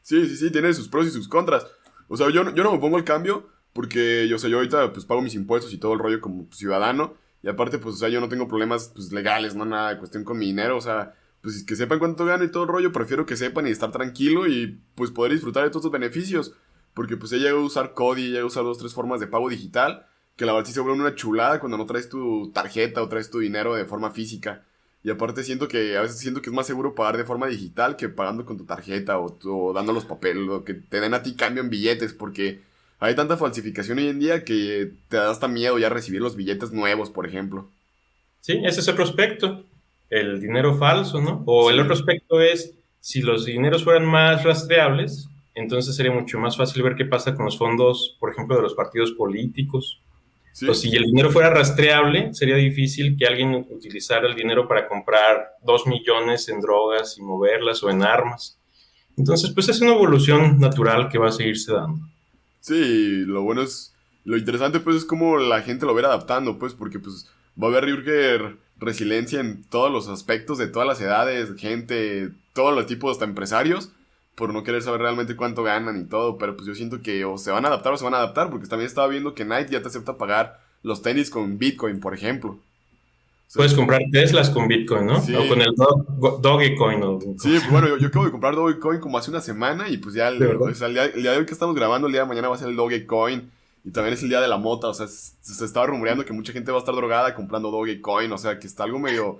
Sí, sí, sí, tiene sus pros y sus contras. O sea, yo no me pongo el cambio porque yo ahorita pues pago mis impuestos y todo el rollo como ciudadano. Y aparte, pues, o sea, yo no tengo problemas pues legales, no nada de cuestión con mi dinero. O sea, pues que sepan cuánto gano y todo el rollo, prefiero que sepan y estar tranquilo y pues poder disfrutar de todos los beneficios. Porque pues he llegado a usar Cody, he llegado a usar 2 o 3 formas de pago digital, que la verdad sí se vuelve una chulada cuando no traes tu tarjeta o traes tu dinero de forma física. Y aparte a veces siento que es más seguro pagar de forma digital que pagando con tu tarjeta o dando los papeles, o que te den a ti cambio en billetes, porque hay tanta falsificación hoy en día que te da hasta miedo ya recibir los billetes nuevos, por ejemplo. Sí, ese es otro aspecto, el dinero falso, ¿no? O Sí. el otro aspecto es, si los dineros fueran más rastreables, entonces sería mucho más fácil ver qué pasa con los fondos, por ejemplo, de los partidos políticos. Sí, O si el dinero fuera rastreable, sería difícil que alguien utilizara el dinero para comprar 2 millones en drogas y moverlas o en armas. Entonces, pues es una evolución natural que va a seguirse dando. sí, lo interesante pues es cómo la gente lo va a ir adaptando, pues, porque pues va a haber yo creo que resiliencia en todos los aspectos, de todas las edades, gente, todos los tipos, hasta empresarios, por no querer saber realmente cuánto ganan y todo, pero pues yo siento que o se van a adaptar o se van a adaptar, porque también estaba viendo que Nike ya te acepta pagar los tenis con Bitcoin, por ejemplo. O Puedes comprar Teslas con Bitcoin, ¿no? Sí. O con el Dogecoin. Sí, bueno, yo acabo de comprar Dogecoin como hace una semana y pues ya, ¿De verdad? o sea, el día de hoy que estamos grabando, el día de mañana va a ser el Dogecoin y también es el día de la mota, o sea, se estaba rumoreando que mucha gente va a estar drogada comprando Dogecoin, o sea, que está algo medio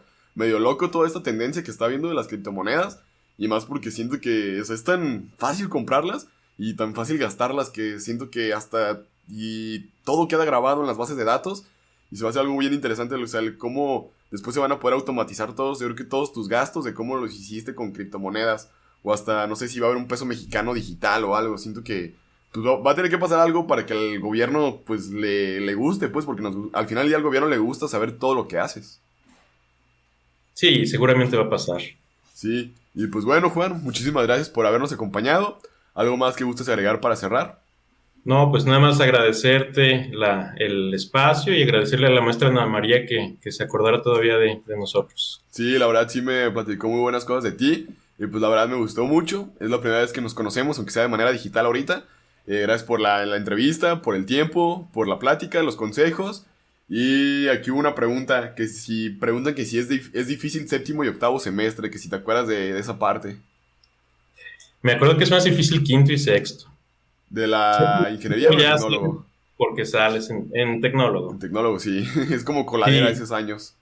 loco toda esta tendencia que está viendo de las criptomonedas y más porque siento que, o sea, es tan fácil comprarlas y tan fácil gastarlas que siento que hasta y todo queda grabado en las bases de datos y se va a hacer algo bien interesante, o sea, el cómo después se van a poder automatizar todos, yo creo que todos tus gastos de cómo los hiciste con criptomonedas o hasta no sé si va a haber un peso mexicano digital o algo, siento que pues, va a tener que pasar algo para que al gobierno pues le guste, pues porque al final del día al gobierno le gusta saber todo lo que haces. Sí, seguramente va a pasar. Sí, y pues bueno, Juan, muchísimas gracias por habernos acompañado. ¿Algo más que gustes agregar para cerrar? No, pues nada más agradecerte el espacio y agradecerle a la maestra Ana María que se acordara todavía de nosotros. Sí, la verdad sí me platicó muy buenas cosas de ti y pues la verdad me gustó mucho. Es la primera vez que nos conocemos, aunque sea de manera digital ahorita. Gracias por la entrevista, por el tiempo, por la plática, los consejos. Y aquí hubo una pregunta, preguntan que si es difícil séptimo y octavo semestre, que si te acuerdas de esa parte. Me acuerdo que es más difícil quinto y sexto. ¿De la ingeniería o el Ya tecnólogo? porque sales en El tecnólogo. tecnólogo, sí. Es como coladera Sí, esos años.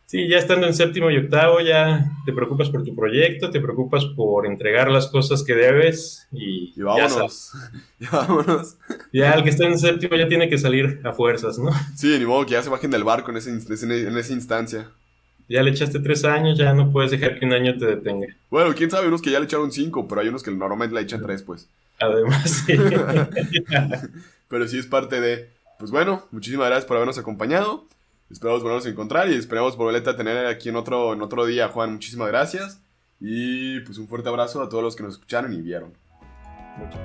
sí, ya estando en séptimo y octavo ya te preocupas por tu proyecto, te preocupas por entregar las cosas que debes y Y ya sabes. vámonos. Y vámonos. Ya el que está en séptimo ya tiene que salir a fuerzas, ¿no? Sí, ni modo que ya se bajen del barco en esa instancia. Ya le echaste 3 años, ya no puedes dejar que un año te detenga. Bueno, quién sabe, unos que ya le echaron 5, pero hay unos que normalmente le echan 3, pues. Además, sí. Pero sí es parte de... Pues bueno, muchísimas gracias por habernos acompañado. Esperamos volvernos a encontrar y esperamos volverte a tener aquí en otro día, Juan. Muchísimas gracias. Y pues un fuerte abrazo a todos los que nos escucharon y vieron. Mucho.